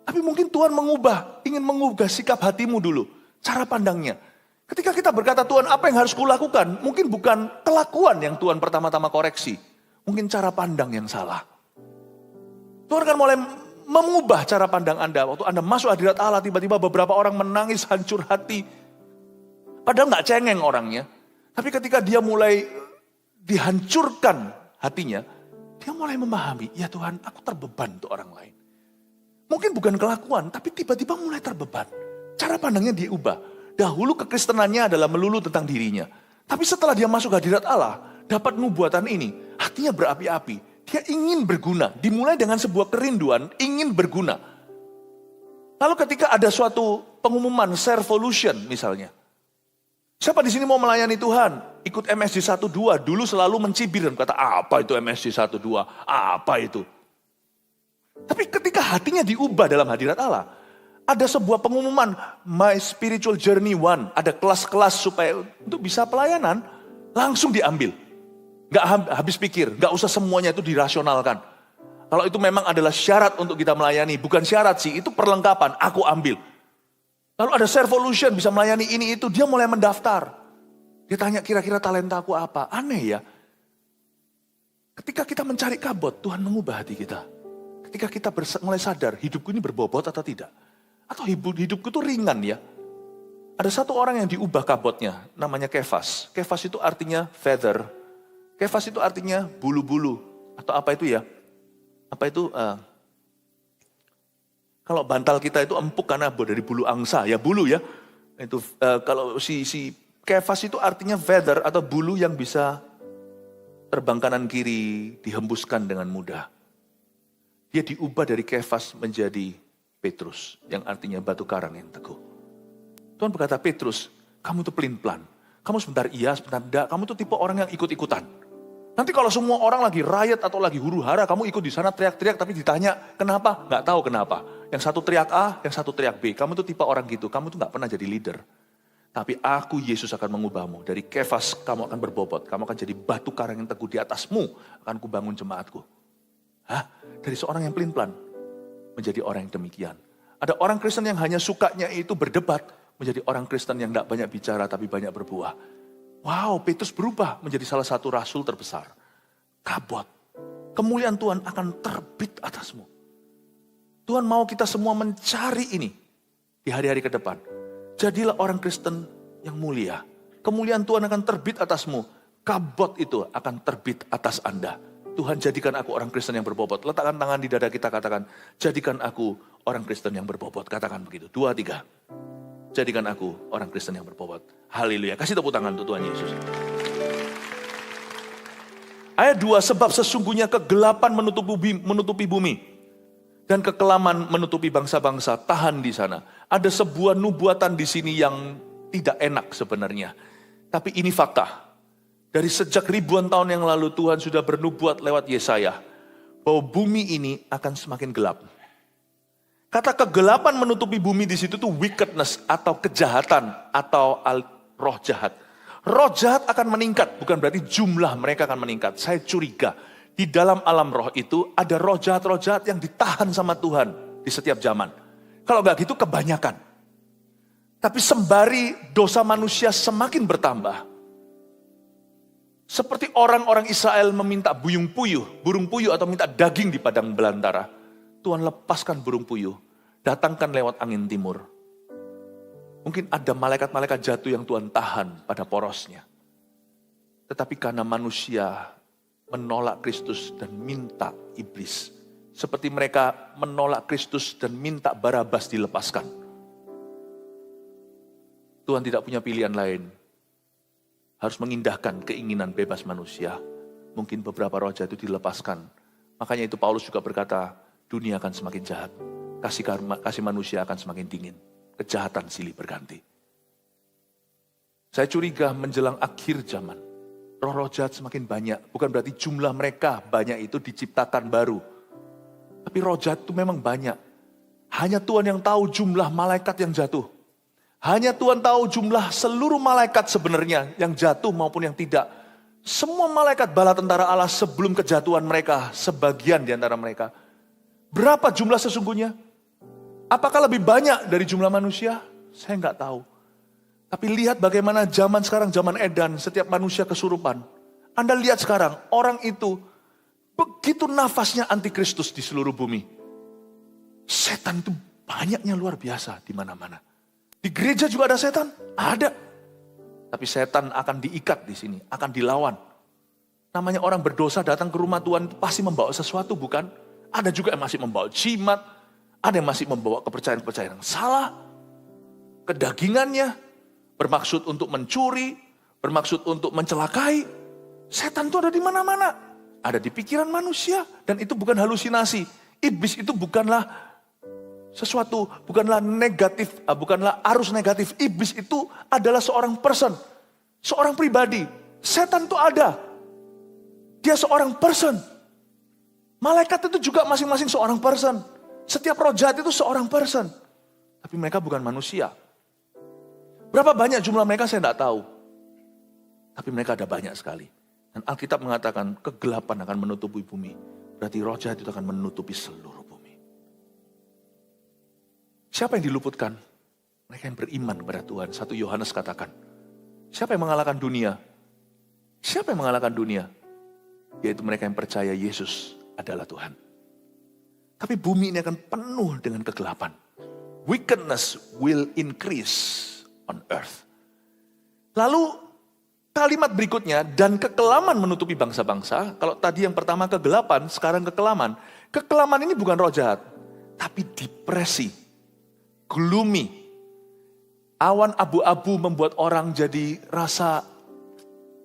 [SPEAKER 1] Tapi mungkin Tuhan ingin mengubah sikap hatimu dulu, cara pandangnya. Ketika kita berkata, Tuhan apa yang harus kulakukan? Mungkin bukan kelakuan yang Tuhan pertama-tama koreksi. Mungkin cara pandang yang salah. Tuhan akan mulai mengubah cara pandang Anda. Waktu Anda masuk hadirat Allah, tiba-tiba beberapa orang menangis hancur hati. Padahal nggak cengeng orangnya. Tapi ketika dia mulai dihancurkan hatinya, dia mulai memahami, ya Tuhan aku terbeban untuk orang lain. Mungkin bukan kelakuan, tapi tiba-tiba mulai terbeban. Cara pandangnya diubah. Dahulu kekristenannya adalah melulu tentang dirinya. Tapi setelah dia masuk hadirat Allah, dapat nubuatan ini, hatinya berapi-api. Dia ingin berguna. Dimulai dengan sebuah kerinduan, ingin berguna. Lalu ketika ada suatu pengumuman, Servolution misalnya. Siapa di sini mau melayani Tuhan? Ikut MSJ 12. Dulu selalu mencibir dan kata, apa itu MSJ 12? Apa itu? Tapi ketika hatinya diubah dalam hadirat Allah, ada sebuah pengumuman, My Spiritual Journey 1. Ada kelas-kelas supaya untuk bisa pelayanan, langsung diambil. Gak habis pikir, gak usah semuanya itu dirasionalkan. Kalau itu memang adalah syarat untuk kita melayani, bukan syarat sih, itu perlengkapan, aku ambil. Lalu ada Servolution, bisa melayani ini itu, dia mulai mendaftar. Dia tanya kira-kira talenta aku apa, aneh ya. Ketika kita mencari kabut, Tuhan mengubah hati kita. Ketika kita mulai sadar, hidupku ini berbobot atau tidak. Atau hidupku itu ringan ya. Ada satu orang yang diubah kabotnya, namanya Kefas. Kefas itu artinya feather. Kefas itu artinya bulu-bulu. Atau apa itu ya? Apa itu? Kalau bantal kita itu empuk karena dari bulu angsa, ya bulu ya. Itu kalau si Kefas itu artinya feather atau bulu yang bisa terbang kanan kiri, dihembuskan dengan mudah. Dia diubah dari Kefas menjadi Petrus, yang artinya batu karang yang teguh. Tuhan berkata, Petrus, kamu tuh pelin-pelan. Kamu sebentar iya, sebentar enggak. Kamu tuh tipe orang yang ikut-ikutan. Nanti kalau semua orang lagi riot atau lagi huru-hara, kamu ikut di sana teriak-teriak, tapi ditanya, kenapa? Nggak tahu kenapa. Yang satu teriak A, yang satu teriak B. Kamu tuh tipe orang gitu. Kamu tuh nggak pernah jadi leader. Tapi aku, Yesus, akan mengubahmu. Dari Kefas, kamu akan berbobot. Kamu akan jadi batu karang yang teguh di atasmu. Akan kubangun jemaatku. Hah? Dari seorang yang pelin-pelan menjadi orang yang demikian. Ada orang Kristen yang hanya sukanya itu berdebat, menjadi orang Kristen yang tidak banyak bicara tapi banyak berbuah. Wow, Petrus berubah menjadi salah satu rasul terbesar. Kabut. Kemuliaan Tuhan akan terbit atasmu. Tuhan mau kita semua mencari ini di hari-hari ke depan. Jadilah orang Kristen yang mulia. Kemuliaan Tuhan akan terbit atasmu. Kabut itu akan terbit atas Anda. Tuhan jadikan aku orang Kristen yang berbobot. Letakkan tangan di dada kita, katakan, jadikan aku orang Kristen yang berbobot. Katakan begitu, 2, 3. Jadikan aku orang Kristen yang berbobot. Haleluya, kasih tepuk tangan untuk Tuhan Yesus. Ayat 2, sebab sesungguhnya kegelapan menutupi bumi. Dan kekelaman menutupi bangsa-bangsa, tahan di sana. Ada sebuah nubuatan di sini yang tidak enak sebenarnya. Tapi ini fakta. Dari sejak ribuan tahun yang lalu Tuhan sudah bernubuat lewat Yesaya. Bahwa bumi ini akan semakin gelap. Kata kegelapan menutupi bumi di situ tuh wickedness atau kejahatan atau roh jahat. Roh jahat akan meningkat, bukan berarti jumlah mereka akan meningkat. Saya curiga di dalam alam roh itu ada roh jahat yang ditahan sama Tuhan di setiap zaman. Kalau nggak gitu kebanyakan. Tapi sembari dosa manusia semakin bertambah, seperti orang-orang Israel meminta burung puyuh atau minta daging di padang belantara. Tuhan lepaskan burung puyuh, datangkan lewat angin timur. Mungkin ada malaikat-malaikat jatuh yang Tuhan tahan pada porosnya. Tetapi karena manusia menolak Kristus dan minta iblis. Seperti mereka menolak Kristus dan minta Barabas dilepaskan. Tuhan tidak punya pilihan lain. Harus mengindahkan keinginan bebas manusia. Mungkin beberapa roh jahat itu dilepaskan. Makanya itu Paulus juga berkata, dunia akan semakin jahat. Kasih manusia akan semakin dingin. Kejahatan silih berganti. Saya curiga menjelang akhir zaman. Roh-roh jahat semakin banyak. Bukan berarti jumlah mereka banyak itu diciptakan baru. Tapi roh jahat itu memang banyak. Hanya Tuhan yang tahu jumlah malaikat yang jatuh. Hanya Tuhan tahu jumlah seluruh malaikat sebenarnya yang jatuh maupun yang tidak. Semua malaikat bala tentara Allah sebelum kejatuhan mereka, sebagian di antara mereka. Berapa jumlah sesungguhnya? Apakah lebih banyak dari jumlah manusia? Saya nggak tahu. Tapi lihat bagaimana zaman sekarang, zaman edan, setiap manusia kesurupan. Anda lihat sekarang, orang itu begitu nafasnya antikristus di seluruh bumi. Setan itu banyaknya luar biasa di mana-mana. Di gereja juga ada setan? Ada. Tapi setan akan diikat di sini, akan dilawan. Namanya orang berdosa datang ke rumah Tuhan pasti membawa sesuatu, bukan? Ada juga yang masih membawa jimat, ada yang masih membawa kepercayaan-kepercayaan yang salah. Kedagingannya, bermaksud untuk mencuri, bermaksud untuk mencelakai. Setan itu ada di mana-mana. Ada di pikiran manusia, dan itu bukan halusinasi. Iblis itu bukanlah sesuatu, bukanlah negatif, bukanlah arus negatif. Iblis itu adalah seorang person, seorang pribadi. Setan itu ada. Dia seorang person. Malaikat itu juga masing-masing seorang person. Setiap roh jahat itu seorang person. Tapi mereka bukan manusia. Berapa banyak jumlah mereka saya tidak tahu. Tapi mereka ada banyak sekali. Dan Alkitab mengatakan kegelapan akan menutupi bumi. Berarti roh jahat itu akan menutupi seluruh bumi. Siapa yang diluputkan? Mereka yang beriman kepada Tuhan. 1 Yohanes katakan. Siapa yang mengalahkan dunia? Siapa yang mengalahkan dunia? Yaitu mereka yang percaya Yesus adalah Tuhan. Tapi bumi ini akan penuh dengan kegelapan. Wickedness will increase on earth. Lalu kalimat berikutnya, dan kekelaman menutupi bangsa-bangsa. Kalau tadi yang pertama kegelapan, sekarang kekelaman. Kekelaman ini bukan roh jahat, tapi depresi. Gloomy. Awan abu-abu membuat orang jadi rasa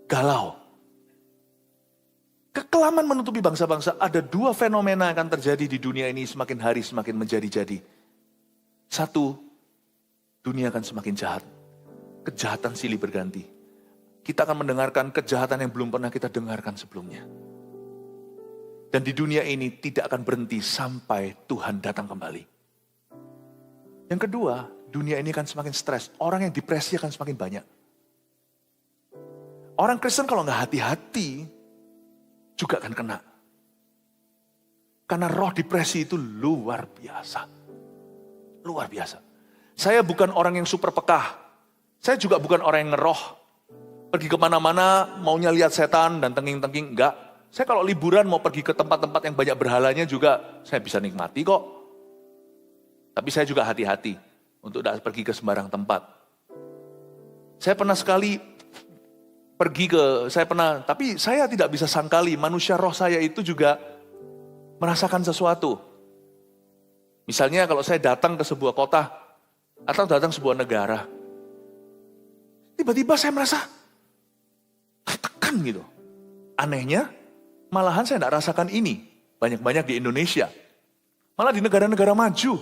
[SPEAKER 1] galau. Kekelaman menutupi bangsa-bangsa. Ada 2 fenomena yang akan terjadi di dunia ini semakin hari semakin menjadi-jadi. 1, dunia akan semakin jahat. Kejahatan silih berganti. Kita akan mendengarkan kejahatan yang belum pernah kita dengarkan sebelumnya. Dan di dunia ini tidak akan berhenti sampai Tuhan datang kembali. Yang kedua, dunia ini akan semakin stres. Orang yang depresi akan semakin banyak. Orang Kristen kalau nggak hati-hati, juga akan kena. Karena roh depresi itu luar biasa. Luar biasa. Saya bukan orang yang super pekah. Saya juga bukan orang yang ngeroh. Pergi kemana-mana, maunya lihat setan dan tengking-tengking. Enggak. Saya kalau liburan mau pergi ke tempat-tempat yang banyak berhalanya juga, saya bisa nikmati kok. Tapi saya juga hati-hati untuk tidak pergi ke sembarang tempat. Saya pernah sekali Tapi saya tidak bisa sangkali manusia roh saya itu juga merasakan sesuatu. Misalnya kalau saya datang ke sebuah kota atau datang sebuah negara, tiba-tiba saya merasa tertekan gitu. Anehnya, malahan saya tidak rasakan ini banyak-banyak di Indonesia. Malah di negara-negara maju.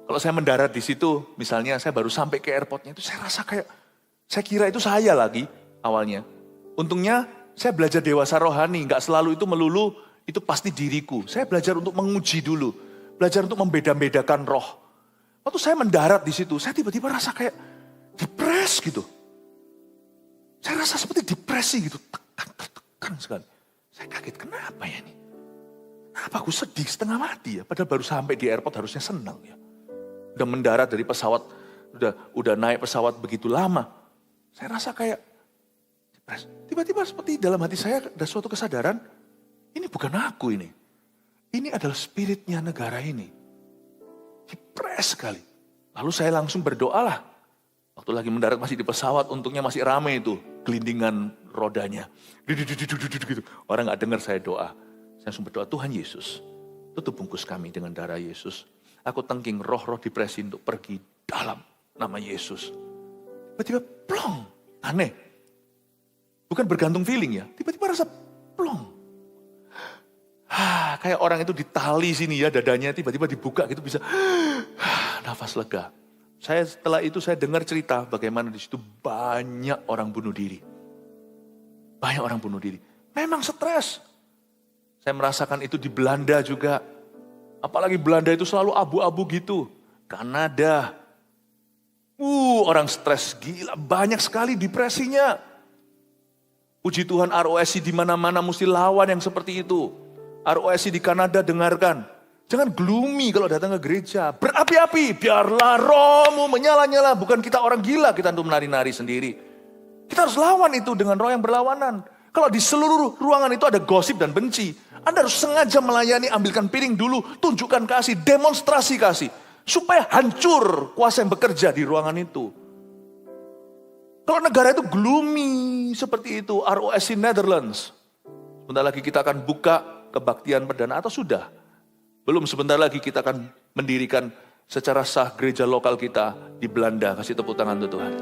[SPEAKER 1] Kalau saya mendarat di situ, misalnya saya baru sampai ke airportnya itu saya rasa kayak, saya kira itu saya lagi awalnya. Untungnya saya belajar dewasa rohani, nggak selalu itu melulu itu pasti diriku. Saya belajar untuk menguji dulu, belajar untuk membeda-bedakan roh. Waktu saya mendarat di situ, saya tiba-tiba rasa kayak depres gitu. Saya rasa seperti depresi gitu, tekan sekali. Saya kaget, kenapa ya ini? Kenapa aku sedih setengah mati ya? Padahal baru sampai di airport harusnya senang ya. Udah mendarat dari pesawat, udah naik pesawat begitu lama. Saya rasa kayak depresi. Tiba-tiba seperti dalam hati saya ada suatu kesadaran, ini bukan aku ini. Ini adalah spiritnya negara ini. Depres sekali. Lalu saya langsung berdoa lah. Waktu lagi mendarat masih di pesawat, untungnya masih ramai itu. Gelindingan rodanya. Gitu. Orang gak dengar saya doa. Saya langsung berdoa, Tuhan Yesus, tutup bungkus kami dengan darah Yesus. Aku tengking roh-roh depresi untuk pergi dalam nama Yesus. Tiba-tiba plong. Aneh. Bukan bergantung feeling ya. Tiba-tiba rasa plong. Kayak orang itu ditali sini ya dadanya, tiba-tiba dibuka gitu bisa nafas lega. Setelah itu saya dengar cerita bagaimana di situ banyak orang bunuh diri. Banyak orang bunuh diri. Memang stres. Saya merasakan itu di Belanda juga. Apalagi Belanda itu selalu abu-abu gitu. Kanada. Orang stres gila, banyak sekali depresinya. Puji Tuhan ROSC di mana-mana mesti lawan yang seperti itu. ROSC di Kanada dengarkan. Jangan gloomy kalau datang ke gereja. Berapi-api, biarlah rohmu menyala-nyala. Bukan kita orang gila kita untuk menari-nari sendiri. Kita harus lawan itu dengan roh yang berlawanan. Kalau di seluruh ruangan itu ada gosip dan benci. Anda harus sengaja melayani, ambilkan piring dulu. Tunjukkan kasih, demonstrasi kasih. Supaya hancur kuasa yang bekerja di ruangan itu. Kalau negara itu gloomy seperti itu, ROSC Netherlands. Sebentar lagi kita akan buka kebaktian perdana atau sudah? Belum, sebentar lagi kita akan mendirikan secara sah gereja lokal kita di Belanda. Kasih tepuk tangan untuk Tuhan.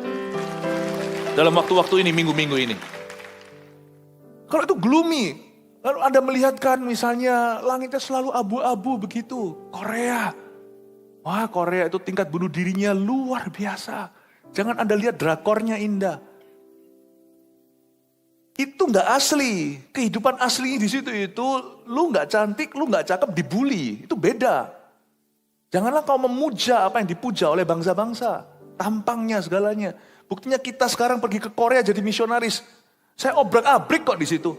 [SPEAKER 1] Dalam waktu-waktu ini, minggu-minggu ini. Kalau itu gloomy, lalu Anda melihatkan misalnya langitnya selalu abu-abu begitu. Korea. Wah, Korea itu tingkat bunuh dirinya luar biasa. Jangan Anda lihat drakornya indah. Itu nggak asli. Kehidupan asli di situ itu, lu nggak cantik, lu nggak cakep, dibully. Itu beda. Janganlah kau memuja apa yang dipuja oleh bangsa-bangsa. Tampangnya, segalanya. Buktinya kita sekarang pergi ke Korea jadi misionaris. Saya obrak-abrik kok di situ.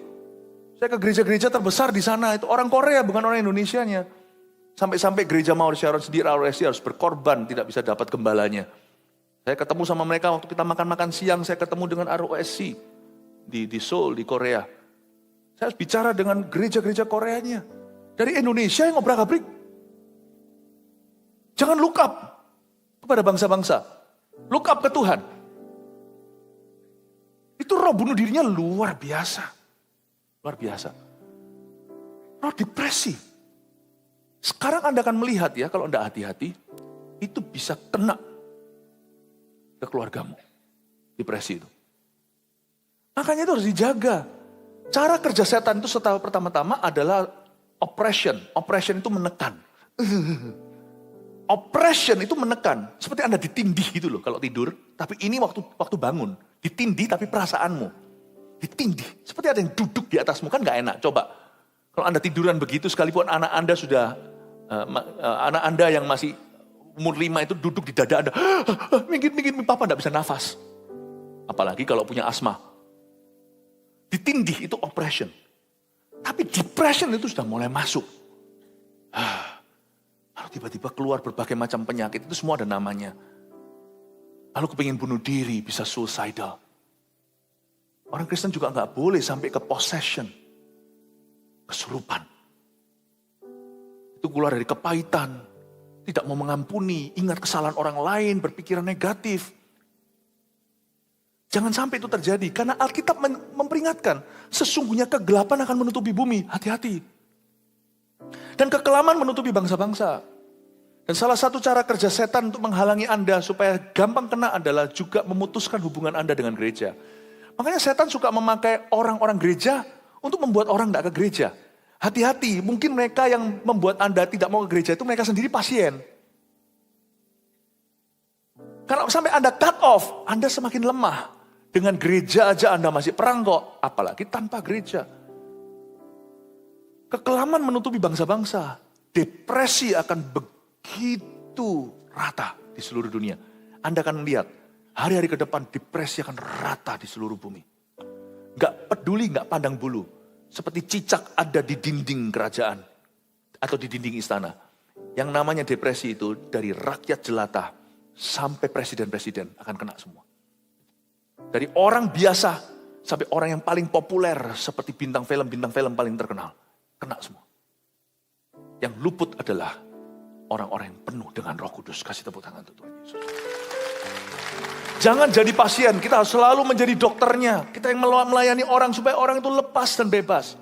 [SPEAKER 1] Saya ke gereja-gereja terbesar di sana. Itu orang Korea, bukan orang Indonesianya. Sampai-sampai gereja Mawar Sharon sendiri, ROSC harus berkorban, tidak bisa dapat gembalanya. Saya ketemu sama mereka waktu kita makan-makan siang, saya ketemu dengan ROSC. Di Seoul, di Korea. Saya harus bicara dengan gereja-gereja Koreanya. Dari Indonesia yang ngobrak-abrik. Jangan look up kepada bangsa-bangsa. Look up ke Tuhan. Itu roh bunuh dirinya luar biasa. Luar biasa. Roh depresi. Sekarang Anda akan melihat ya, kalau Anda hati-hati, itu bisa kena ke keluargamu. Depresi itu. Makanya itu harus dijaga. Cara kerja setan itu pertama-tama adalah oppression. Oppression itu menekan. Oppression itu menekan. Seperti Anda ditindih gitu loh kalau tidur. Tapi ini waktu bangun. Ditindih tapi perasaanmu. Ditindih. Seperti ada yang duduk di atasmu. Kan gak enak. Coba. Kalau Anda tiduran begitu sekalipun anak Anda sudah. Anak Anda yang masih umur 5 itu duduk di dada Anda. Minggir, papa gak bisa nafas. Apalagi kalau punya asma. Ditindih itu oppression. Tapi depression itu sudah mulai masuk. Lalu tiba-tiba keluar berbagai macam penyakit. Itu semua ada namanya. Lalu kepingin bunuh diri, bisa suicidal. Orang Kristen juga nggak boleh sampai ke possession. Kesurupan. Itu keluar dari kepahitan. Tidak mau mengampuni, ingat kesalahan orang lain, berpikiran negatif. Jangan sampai itu terjadi, karena Alkitab memperingatkan, sesungguhnya kegelapan akan menutupi bumi, hati-hati. Dan kekelaman menutupi bangsa-bangsa. Dan salah satu cara kerja setan untuk menghalangi Anda supaya gampang kena adalah juga memutuskan hubungan Anda dengan gereja. Makanya setan suka memakai orang-orang gereja untuk membuat orang tidak ke gereja. Hati-hati, mungkin mereka yang membuat Anda tidak mau ke gereja itu mereka sendiri pasien. Karena sampai Anda cut off, Anda semakin lemah. Dengan gereja aja Anda masih perang kok, apalagi tanpa gereja. Kekelaman menutupi bangsa-bangsa. Depresi akan begitu rata di seluruh dunia. Anda akan lihat, hari-hari ke depan depresi akan rata di seluruh bumi. Gak peduli, gak pandang bulu. Seperti cicak ada di dinding kerajaan. Atau di dinding istana. Yang namanya depresi itu dari rakyat jelata sampai presiden-presiden akan kena semua. Dari orang biasa sampai orang yang paling populer seperti bintang film paling terkenal. Kena semua. Yang luput adalah orang-orang yang penuh dengan Roh Kudus. Kasih tepuk tangan untuk Tuhan Yesus. Jangan jadi pasien, kita harus selalu menjadi dokternya. Kita yang melayani orang supaya orang itu lepas dan bebas.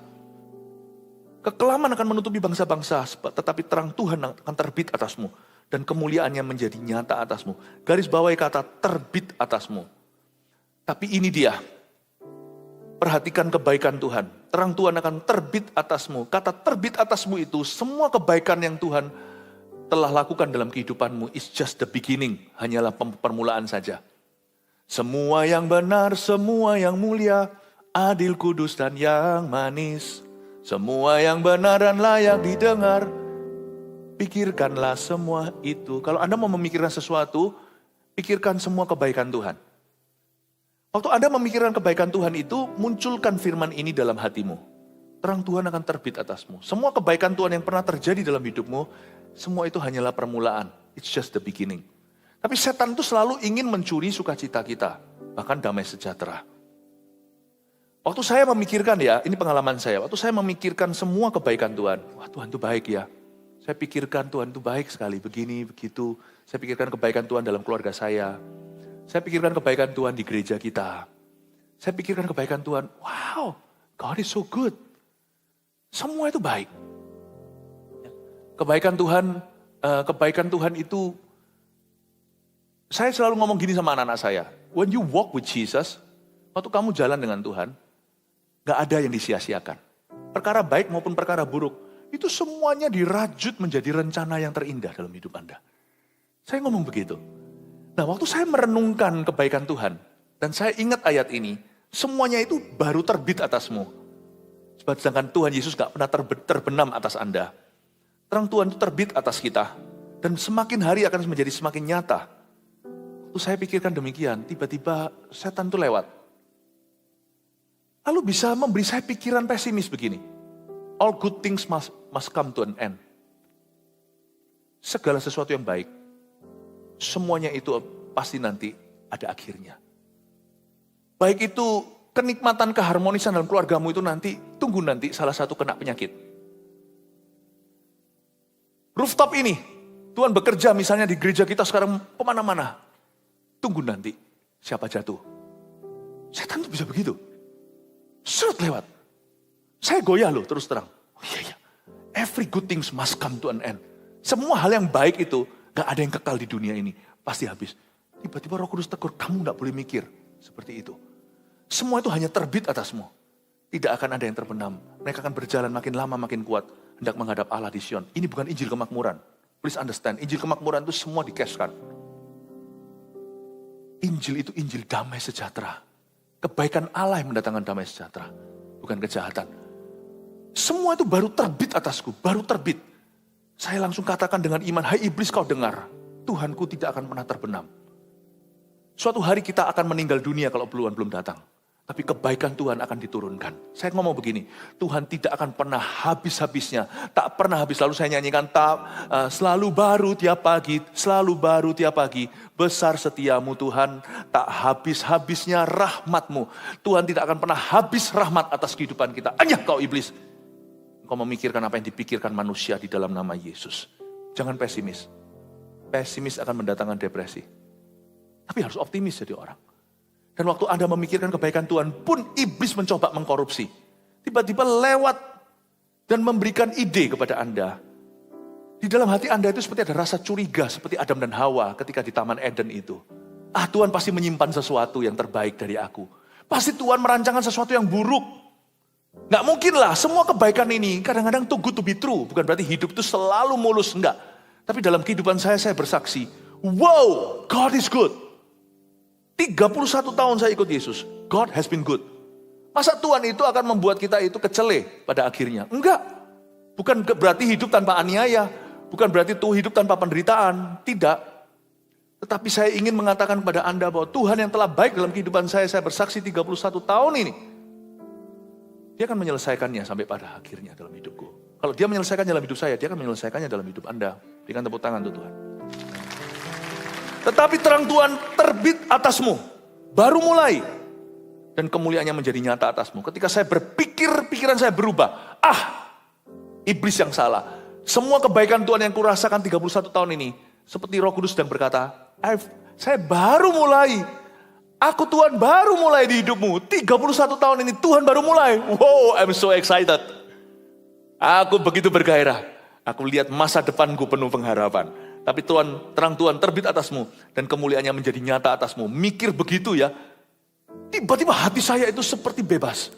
[SPEAKER 1] Kekelaman akan menutupi bangsa-bangsa, tetapi terang Tuhan akan terbit atasmu. Dan kemuliaannya menjadi nyata atasmu. Garis bawahi kata terbit atasmu. Tapi ini dia, perhatikan kebaikan Tuhan. Terang Tuhan akan terbit atasmu. Kata terbit atasmu itu, semua kebaikan yang Tuhan telah lakukan dalam kehidupanmu is just the beginning. Hanyalah permulaan saja. Semua yang benar, semua yang mulia, adil, kudus, dan yang manis. Semua yang benar dan layak didengar, pikirkanlah semua itu. Kalau Anda mau memikirkan sesuatu, pikirkan semua kebaikan Tuhan. Waktu Anda memikirkan kebaikan Tuhan itu, munculkan firman ini dalam hatimu. Terang Tuhan akan terbit atasmu. Semua kebaikan Tuhan yang pernah terjadi dalam hidupmu, semua itu hanyalah permulaan. It's just the beginning. Tapi setan itu selalu ingin mencuri sukacita kita. Bahkan damai sejahtera. Waktu saya memikirkan ya, ini pengalaman saya. Waktu saya memikirkan semua kebaikan Tuhan. Wah, Tuhan itu baik ya. Saya pikirkan Tuhan itu baik sekali. Begini, begitu. Saya pikirkan kebaikan Tuhan dalam keluarga saya. Saya pikirkan kebaikan Tuhan di gereja kita. Saya pikirkan kebaikan Tuhan. Wow, God is so good. Semua itu baik. Kebaikan Tuhan itu, saya selalu ngomong gini sama anak-anak saya. When you walk with Jesus, waktu kamu jalan dengan Tuhan, gak ada yang disia-siakan. Perkara baik maupun perkara buruk, itu semuanya dirajut menjadi rencana yang terindah dalam hidup Anda. Saya ngomong begitu. Nah, waktu saya merenungkan kebaikan Tuhan, dan saya ingat ayat ini, semuanya itu baru terbit atasmu. Sedangkan Tuhan Yesus gak pernah terbenam atas Anda. Terang Tuhan itu terbit atas kita, dan semakin hari akan menjadi semakin nyata. Waktu saya pikirkan demikian, tiba-tiba setan itu lewat. Lalu bisa memberi saya pikiran pesimis begini. All good things must come to an end. Segala sesuatu yang baik, semuanya itu pasti nanti ada akhirnya. Baik itu kenikmatan, keharmonisan dalam keluargamu itu nanti, tunggu nanti salah satu kena penyakit. Rooftop ini, Tuhan bekerja misalnya di gereja kita sekarang kemana-mana. Tunggu nanti siapa jatuh. Setan itu bisa begitu. Seret lewat. Saya goyah loh terus terang. Oh iya. Every good things must come to an end. Semua hal yang baik itu gak ada yang kekal di dunia ini. Pasti habis. Tiba-tiba Roh Kudus tegur, kamu gak boleh mikir seperti itu. Semua itu hanya terbit atasmu. Tidak akan ada yang terbenam. Mereka akan berjalan makin lama makin kuat. Hendak menghadap Allah di Sion. Ini bukan Injil kemakmuran. Please understand. Injil kemakmuran itu semua dikeskan. Injil itu Injil damai sejahtera. Kebaikan Allah yang mendatangkan damai sejahtera. Bukan kejahatan. Semua itu baru terbit atasku. Baru terbit. Saya langsung katakan dengan iman, hai iblis kau dengar. Tuhanku tidak akan pernah terbenam. Suatu hari kita akan meninggal dunia kalau Tuhan belum datang. Tapi kebaikan Tuhan akan diturunkan. Saya ngomong begini, Tuhan tidak akan pernah habis-habisnya. Tak pernah habis, lalu saya nyanyikan, selalu baru tiap pagi, selalu baru tiap pagi. Besar setiamu Tuhan, tak habis-habisnya rahmatmu. Tuhan tidak akan pernah habis rahmat atas kehidupan kita. Anyah kau iblis. Kau memikirkan apa yang dipikirkan manusia di dalam nama Yesus. Jangan pesimis. Pesimis akan mendatangkan depresi. Tapi harus optimis jadi orang. Dan waktu Anda memikirkan kebaikan Tuhan pun iblis mencoba mengkorupsi. Tiba-tiba lewat dan memberikan ide kepada Anda. Di dalam hati Anda itu seperti ada rasa curiga seperti Adam dan Hawa ketika di Taman Eden itu. Tuhan pasti menyimpan sesuatu yang terbaik dari aku. Pasti Tuhan merancangkan sesuatu yang buruk. Nggak mungkin lah, semua kebaikan ini kadang-kadang too good to be true. Bukan berarti hidup itu selalu mulus, enggak. Tapi dalam kehidupan saya bersaksi, wow, God is good. 31 tahun saya ikut Yesus, God has been good. Masa Tuhan itu akan membuat kita itu kecele pada akhirnya? Enggak. Bukan berarti hidup tanpa aniaya. Bukan berarti tuh hidup tanpa penderitaan. Tidak. Tetapi saya ingin mengatakan kepada Anda bahwa Tuhan yang telah baik dalam kehidupan saya bersaksi 31 tahun ini. Dia akan menyelesaikannya sampai pada akhirnya dalam hidupku. Kalau dia menyelesaikannya dalam hidup saya, dia akan menyelesaikannya dalam hidup Anda. Berikan tepuk tangan untuk Tuhan. Tetapi terang Tuhan terbit atasmu. Baru mulai. Dan kemuliaannya menjadi nyata atasmu. Ketika saya berpikir, pikiran saya berubah. Iblis yang salah. Semua kebaikan Tuhan yang kurasakan 31 tahun ini. Seperti Roh Kudus sedang berkata, saya baru mulai. Aku Tuhan baru mulai di hidupmu. 31 tahun ini Tuhan baru mulai. Wow, I'm so excited. Aku begitu bergairah. Aku lihat masa depanku penuh pengharapan. Tapi terang Tuhan terbit atasmu. Dan kemuliaannya menjadi nyata atasmu. Mikir begitu ya. Tiba-tiba hati saya itu seperti bebas.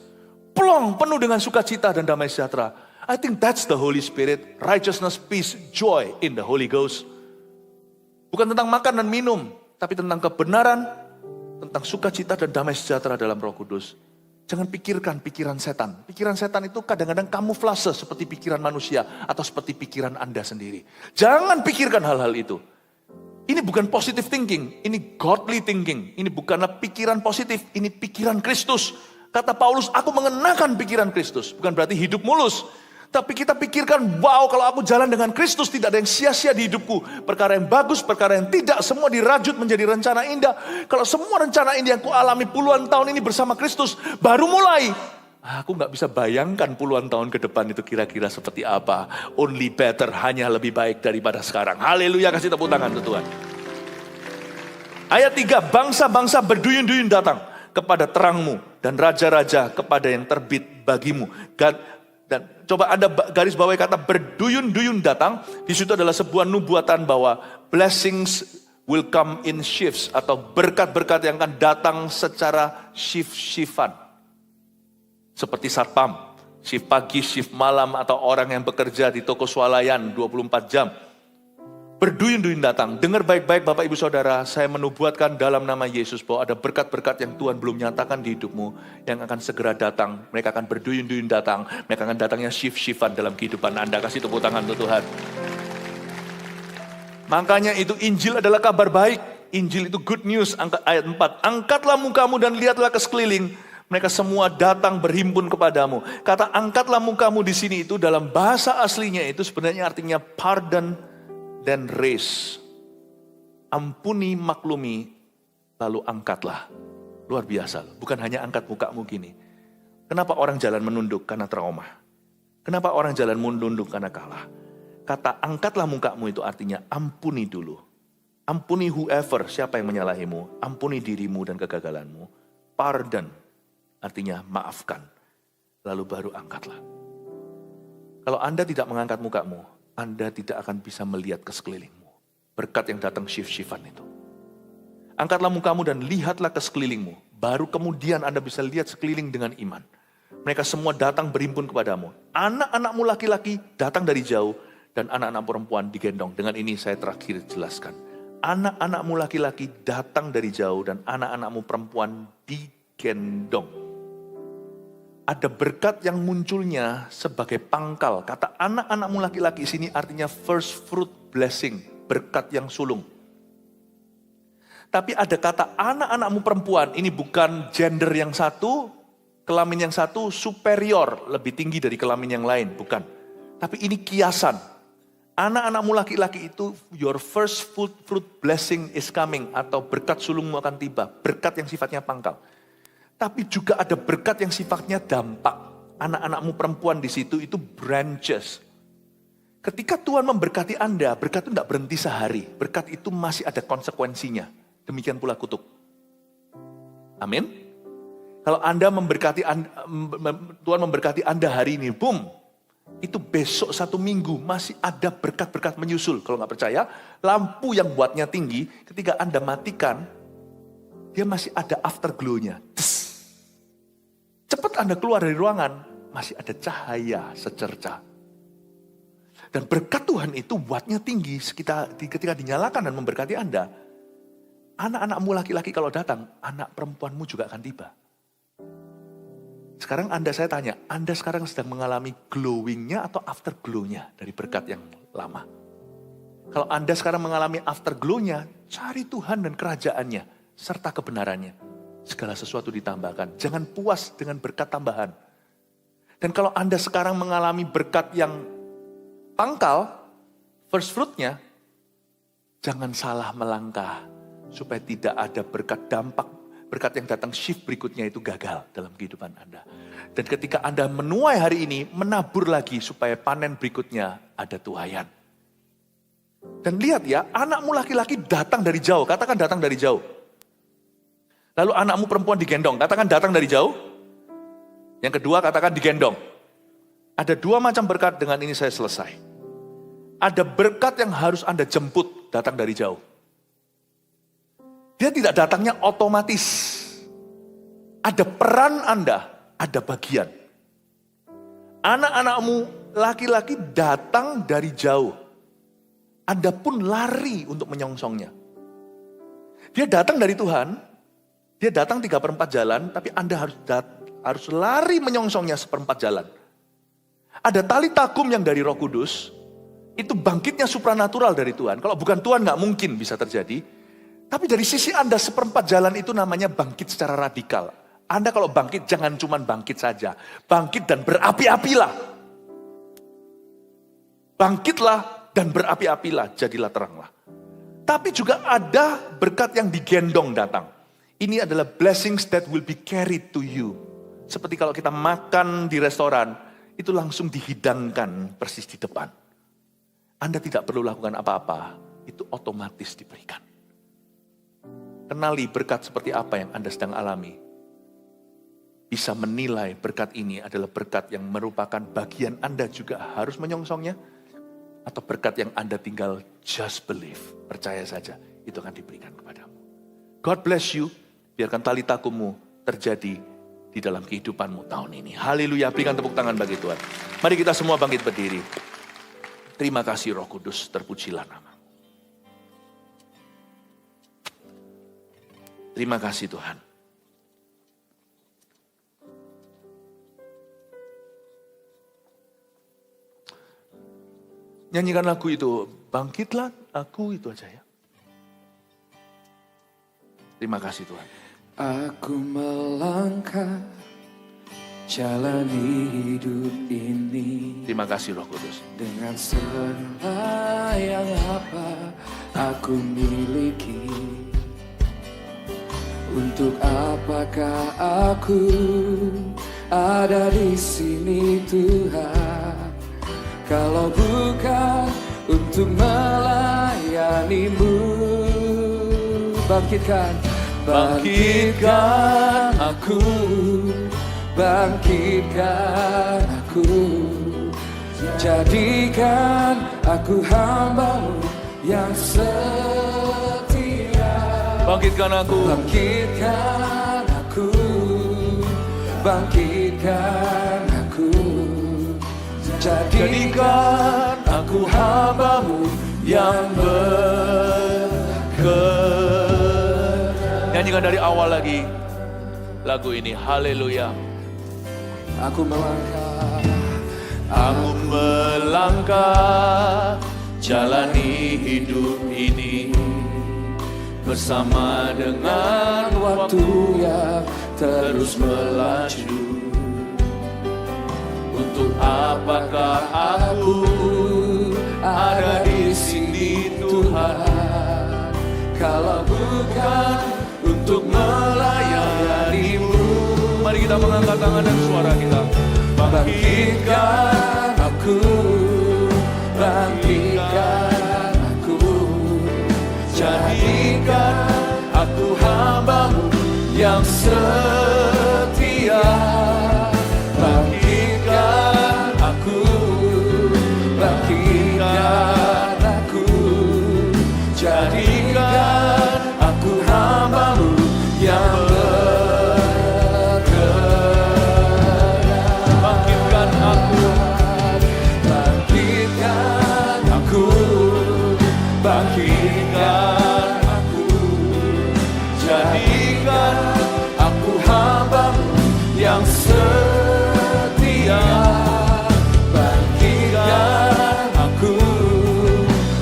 [SPEAKER 1] Plong, penuh dengan sukacita dan damai sejahtera. I think that's the Holy Spirit. Righteousness, peace, joy in the Holy Ghost. Bukan tentang makan dan minum. Tapi tentang kebenaran, tentang sukacita dan damai sejahtera dalam Roh Kudus. Jangan pikirkan pikiran setan. Pikiran setan itu kadang-kadang kamuflase seperti pikiran manusia atau seperti pikiran Anda sendiri. Jangan pikirkan hal-hal itu. Ini bukan positive thinking, ini godly thinking. Ini bukanlah pikiran positif, ini pikiran Kristus. Kata Paulus, aku mengenakan pikiran Kristus. Bukan berarti hidup mulus. Tapi kita pikirkan, wow, kalau aku jalan dengan Kristus tidak ada yang sia-sia di hidupku. Perkara yang bagus, perkara yang tidak, semua dirajut menjadi rencana indah. Kalau semua rencana indah yang kualami puluhan tahun ini bersama Kristus, baru mulai. Aku gak bisa bayangkan puluhan tahun ke depan itu kira-kira seperti apa. Only better, hanya lebih baik daripada sekarang. Haleluya, kasih tepuk tangan untuk Tuhan. Ayat 3, bangsa-bangsa berduyun-duyun datang kepada terangmu. Dan raja-raja kepada yang terbit bagimu. Dan coba Anda garis bawahi kata berduyun-duyun datang. Di situ adalah sebuah nubuatan bahwa blessings will come in shifts. Atau berkat-berkat yang akan datang secara shift-shiftan. Seperti satpam, shift pagi, shift malam. Atau orang yang bekerja di toko swalayan 24 jam. Berduyun-duyun datang. Dengar baik-baik Bapak Ibu Saudara, saya menubuatkan dalam nama Yesus bahwa ada berkat-berkat yang Tuhan belum nyatakan di hidupmu yang akan segera datang. Mereka akan berduyun-duyun datang. Mereka akan datangnya shift-shiftan dalam kehidupan Anda. Kasih tepuk tangan untuk Tuhan. Makanya itu Injil adalah kabar baik. Injil itu good news. Ayat 4. Angkatlah mukamu dan lihatlah ke sekeliling. Mereka semua datang berhimpun kepadamu. Kata angkatlah mukamu di sini itu dalam bahasa aslinya itu sebenarnya artinya pardon dan raise. Ampuni, maklumi, lalu angkatlah. Luar biasa. Bukan hanya angkat mukamu gini. Kenapa orang jalan menunduk? Karena trauma. Kenapa orang jalan menunduk? Karena kalah. Kata angkatlah mukamu itu artinya ampuni dulu. Ampuni whoever, siapa yang menyalahimu. Ampuni dirimu dan kegagalanmu. Pardon, artinya maafkan. Lalu baru angkatlah. Kalau Anda tidak mengangkat mukamu, Anda tidak akan bisa melihat ke sekelilingmu. Berkat yang datang shift-shiftan itu. Angkatlah mukamu dan lihatlah ke sekelilingmu. Baru kemudian Anda bisa lihat sekeliling dengan iman. Mereka semua datang berhimpun kepadamu. Anak-anakmu laki-laki datang dari jauh. Dan anak-anak perempuan digendong. Dengan ini saya terakhir jelaskan. Anak-anakmu laki-laki datang dari jauh. Dan anak-anakmu perempuan digendong. Ada berkat yang munculnya sebagai pangkal. Kata anak-anakmu laki-laki sini artinya first fruit blessing. Berkat yang sulung. Tapi ada kata anak-anakmu perempuan. Ini bukan gender yang satu, kelamin yang satu superior. Lebih tinggi dari kelamin yang lain. Bukan. Tapi ini kiasan. Anak-anakmu laki-laki itu your first fruit blessing is coming. Atau berkat sulungmu akan tiba. Berkat yang sifatnya pangkal. Tapi juga ada berkat yang sifatnya dampak. Anak-anakmu perempuan di situ itu branches. Ketika Tuhan memberkati Anda, berkat itu tidak berhenti sehari. Berkat itu masih ada konsekuensinya. Demikian pula kutuk. Amin. Kalau Anda memberkati, Tuhan memberkati Anda hari ini, boom. Itu besok 1 minggu masih ada berkat-berkat menyusul. Kalau nggak percaya, lampu yang wattnya tinggi, ketika Anda matikan, dia masih ada afterglow-nya. Cepat Anda keluar dari ruangan, masih ada cahaya secerca. Dan berkat Tuhan itu wattnya tinggi, ketika dinyalakan dan memberkati Anda, anak-anakmu laki-laki kalau datang, anak perempuanmu juga akan tiba. Sekarang saya tanya, Anda sekarang sedang mengalami glowing-nya atau afterglow-nya dari berkat yang lama? Kalau Anda sekarang mengalami afterglow-nya, cari Tuhan dan kerajaannya, serta kebenarannya. Segala sesuatu ditambahkan. Jangan puas dengan berkat tambahan. Dan kalau Anda sekarang mengalami berkat yang pangkal, first fruit-nya, jangan salah melangkah. Supaya tidak ada berkat yang datang shift berikutnya itu gagal dalam kehidupan Anda. Dan ketika Anda menuai hari ini, menabur lagi supaya panen berikutnya ada tuaian. Dan lihat ya, anakmu laki-laki datang dari jauh, katakan datang dari jauh. Lalu anakmu perempuan digendong, katakan datang dari jauh. Yang kedua katakan digendong. Ada 2 macam berkat, dengan ini saya selesai. Ada berkat yang harus Anda jemput, datang dari jauh. Dia tidak datangnya otomatis. Ada peran Anda, ada bagian. Anak-anakmu laki-laki datang dari jauh. Anda pun lari untuk menyongsongnya. Dia datang dari Tuhan, dia datang 3/4 jalan, tapi Anda harus lari menyongsongnya 1/4 jalan. Ada tali takum yang dari Roh Kudus, itu bangkitnya supranatural dari Tuhan. Kalau bukan Tuhan nggak mungkin bisa terjadi. Tapi dari sisi Anda 1/4 jalan itu namanya bangkit secara radikal. Anda kalau bangkit jangan cuma bangkit saja. Bangkit dan berapi-apilah. Bangkitlah dan berapi-apilah, jadilah teranglah. Tapi juga ada berkat yang digendong datang. Ini adalah blessings that will be carried to you. Seperti kalau kita makan di restoran, itu langsung dihidangkan persis di depan. Anda tidak perlu lakukan apa-apa, itu otomatis diberikan. Kenali berkat seperti apa yang Anda sedang alami. Bisa menilai berkat ini adalah berkat yang merupakan bagian Anda juga harus menyongsongnya. Atau berkat yang Anda tinggal just believe, percaya saja, itu akan diberikan kepadamu. God bless you, biarkan tali takummu terjadi di dalam kehidupanmu tahun ini. Haleluya, berikan tepuk tangan bagi Tuhan. Mari kita semua bangkit berdiri. Terima kasih Roh Kudus, terpujilah nama. Terima kasih Tuhan. Nyanyikan lagu itu, bangkitlah aku, itu aja ya. Terima kasih Tuhan.
[SPEAKER 2] Aku melangkah jalani hidup ini
[SPEAKER 1] Terima kasih Roh Kudus.
[SPEAKER 2] dengan segala yang apa aku miliki. Untuk apakah aku ada di sini Tuhan, kalau bukan untuk melayani-Mu? Bangkitkan aku, bangkitkan aku, jadikan aku hamba-Mu yang setia.
[SPEAKER 1] Bangkitkan aku,
[SPEAKER 2] bangkitkan aku, bangkitkan aku, jadikan aku hamba-Mu yang berkenan.
[SPEAKER 1] Nyanyikan dari awal lagi lagu ini, haleluya.
[SPEAKER 2] Aku
[SPEAKER 1] melangkah jalani hidup ini bersama dengan
[SPEAKER 2] waktu yang
[SPEAKER 1] terus melaju. Untuk apakah aku ada di sini Tuhan, kalau bukan untuk melayani-Mu? Mari kita mengangkat tangan dan suara kita.
[SPEAKER 2] Bangkitkan aku, bangkitkan aku, jadikan aku hamba-Mu yang setia. Bangkitkan aku, bangkitkan aku, jadikan aku hamba-Mu yang berkenan. Bangkitkan aku, bangkitkan aku, bangkitkan aku, jadikan aku hamba-Mu yang setia. Bangkitkan aku,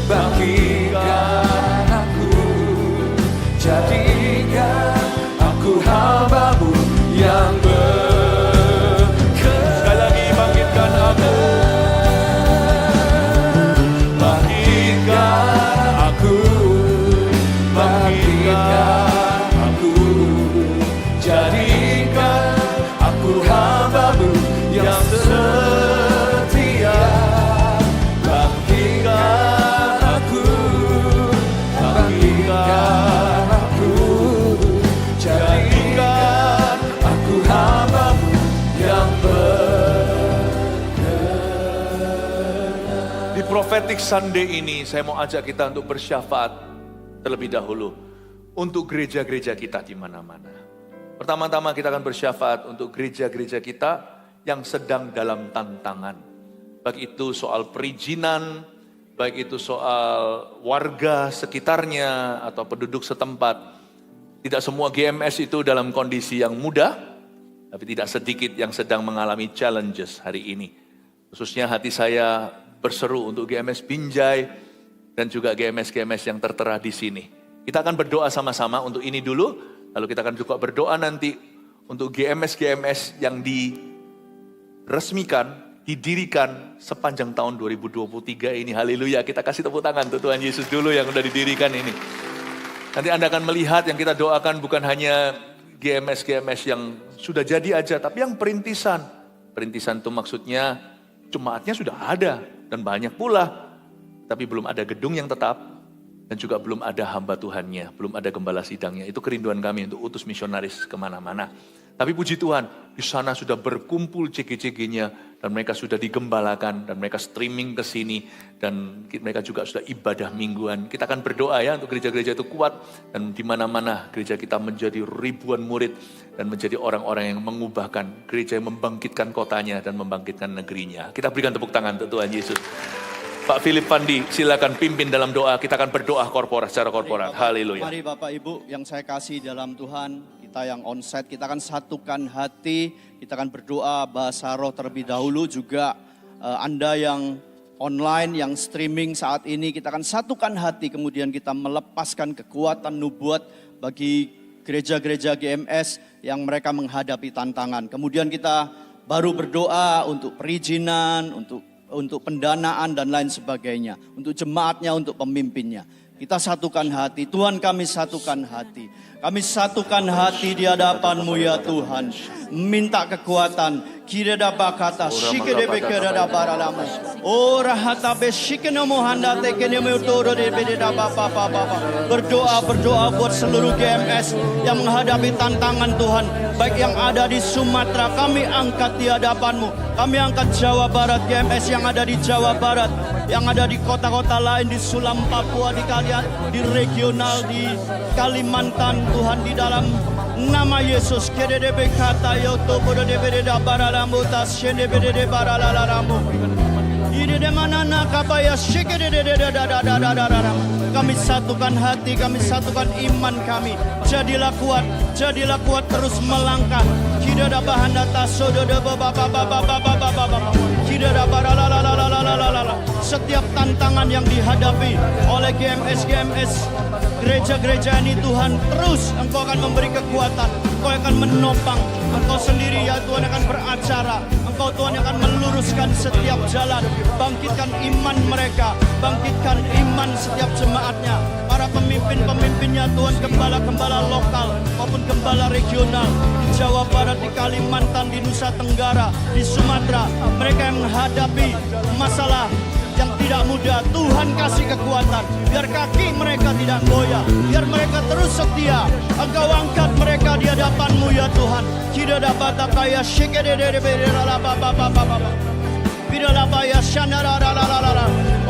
[SPEAKER 2] bangkitkan aku, jadikan aku hamba-Mu yang berkenan. Sekali lagi, bangkitkan aku, bangkitkan aku, bangkitkan aku, jadikan aku hamba-Mu yang setia. Bangkitkan aku, bangkitkan aku, jadikan aku hamba-Mu yang berkenan.
[SPEAKER 1] Di Prophetic Sunday ini saya mau ajak kita untuk bersyafaat terlebih dahulu untuk gereja-gereja kita di mana-mana. Pertama-tama kita akan bersyafaat untuk gereja-gereja kita yang sedang dalam tantangan. Baik itu soal perizinan, baik itu soal warga sekitarnya atau penduduk setempat. Tidak semua GMS itu dalam kondisi yang mudah, tapi tidak sedikit yang sedang mengalami challenges hari ini. Khususnya hati saya berseru untuk GMS Binjai dan juga GMS-GMS yang tertera di sini. Kita akan berdoa sama-sama untuk ini dulu, lalu kita akan juga berdoa nanti untuk GMS-GMS yang diresmikan, didirikan sepanjang tahun 2023 ini. Haleluya, kita kasih tepuk tangan untuk Tuhan Yesus dulu yang sudah didirikan ini. Nanti Anda akan melihat yang kita doakan bukan hanya GMS-GMS yang sudah jadi aja, tapi yang perintisan. Perintisan itu maksudnya jemaatnya sudah ada dan banyak pula, tapi belum ada gedung yang tetap dan juga belum ada hamba Tuhannya, belum ada gembala sidangnya. Itu kerinduan kami untuk utus misionaris kemana-mana. Tapi puji Tuhan, di sana sudah berkumpul CG-CG-nya dan mereka sudah digembalakan dan mereka streaming ke sini dan mereka juga sudah ibadah mingguan. Kita akan berdoa ya untuk gereja-gereja itu kuat dan di mana-mana gereja kita menjadi ribuan murid dan menjadi orang-orang yang mengubahkan gereja yang membangkitkan kotanya dan membangkitkan negerinya. Kita berikan tepuk tangan untuk Tuhan Yesus. Pak Philip Pandi, silakan pimpin dalam doa. Kita akan berdoa secara korporat. Haleluya.
[SPEAKER 3] Mari Bapak Ibu yang saya kasih dalam Tuhan, kita yang onsite, kita akan satukan hati, kita akan berdoa bahasa roh terlebih dahulu juga. Anda yang online, yang streaming saat ini, kita akan satukan hati, kemudian kita melepaskan kekuatan nubuat bagi gereja-gereja GMS yang mereka menghadapi tantangan. Kemudian kita baru berdoa untuk perizinan, untuk pendanaan dan lain sebagainya. Untuk jemaatnya, untuk pemimpinnya. Kita satukan hati. Tuhan, kami satukan hati. Kami satukan hati di hadapan-Mu ya Tuhan. Minta kekuatan. Kireda bakata shikede bekeda da baralamu. Ora hatabe shikeno mohanda tekene mutoro de bededa bapa. Berdoa buat seluruh GMS yang menghadapi tantangan Tuhan. Baik yang ada di Sumatera, kami angkat di hadapan-Mu. Kami angkat Jawa Barat, GMS yang ada di Jawa Barat, yang ada di kota-kota lain, di Sulam, Papua, di kalian, di regional, di Kalimantan, Tuhan, di dalam nama Yesus. Kedede kata yoto bodo de bededa baralamu tas shende bedede baralalamu. Ini de mana nakabaya shikede de. Kami satukan hati, kami satukan iman kami. Jadilah kuat terus melangkah. Kidada bahan data sodo de baba. Kidada baralalalalalalala. Setiap tantangan yang dihadapi oleh GMS gereja-gereja ini Tuhan, terus Engkau akan memberi kekuatan, Engkau akan menopang, Engkau sendiri ya Tuhan akan beracara, Engkau Tuhan akan meluruskan setiap jalan, bangkitkan iman mereka, bangkitkan iman setiap jemaatnya, para pemimpin-pemimpinnya Tuhan, gembala-gembala lokal maupun gembala regional, di Jawa Barat, di Kalimantan, di Nusa Tenggara, di Sumatera, mereka yang menghadapi masalah yang tidak mudah. Tuhan kasih kekuatan, biar kaki mereka tidak goyah, biar mereka terus setia. Engkau angkat mereka di hadapan hadapan-Mu ya Tuhan. Tidak dapat kaya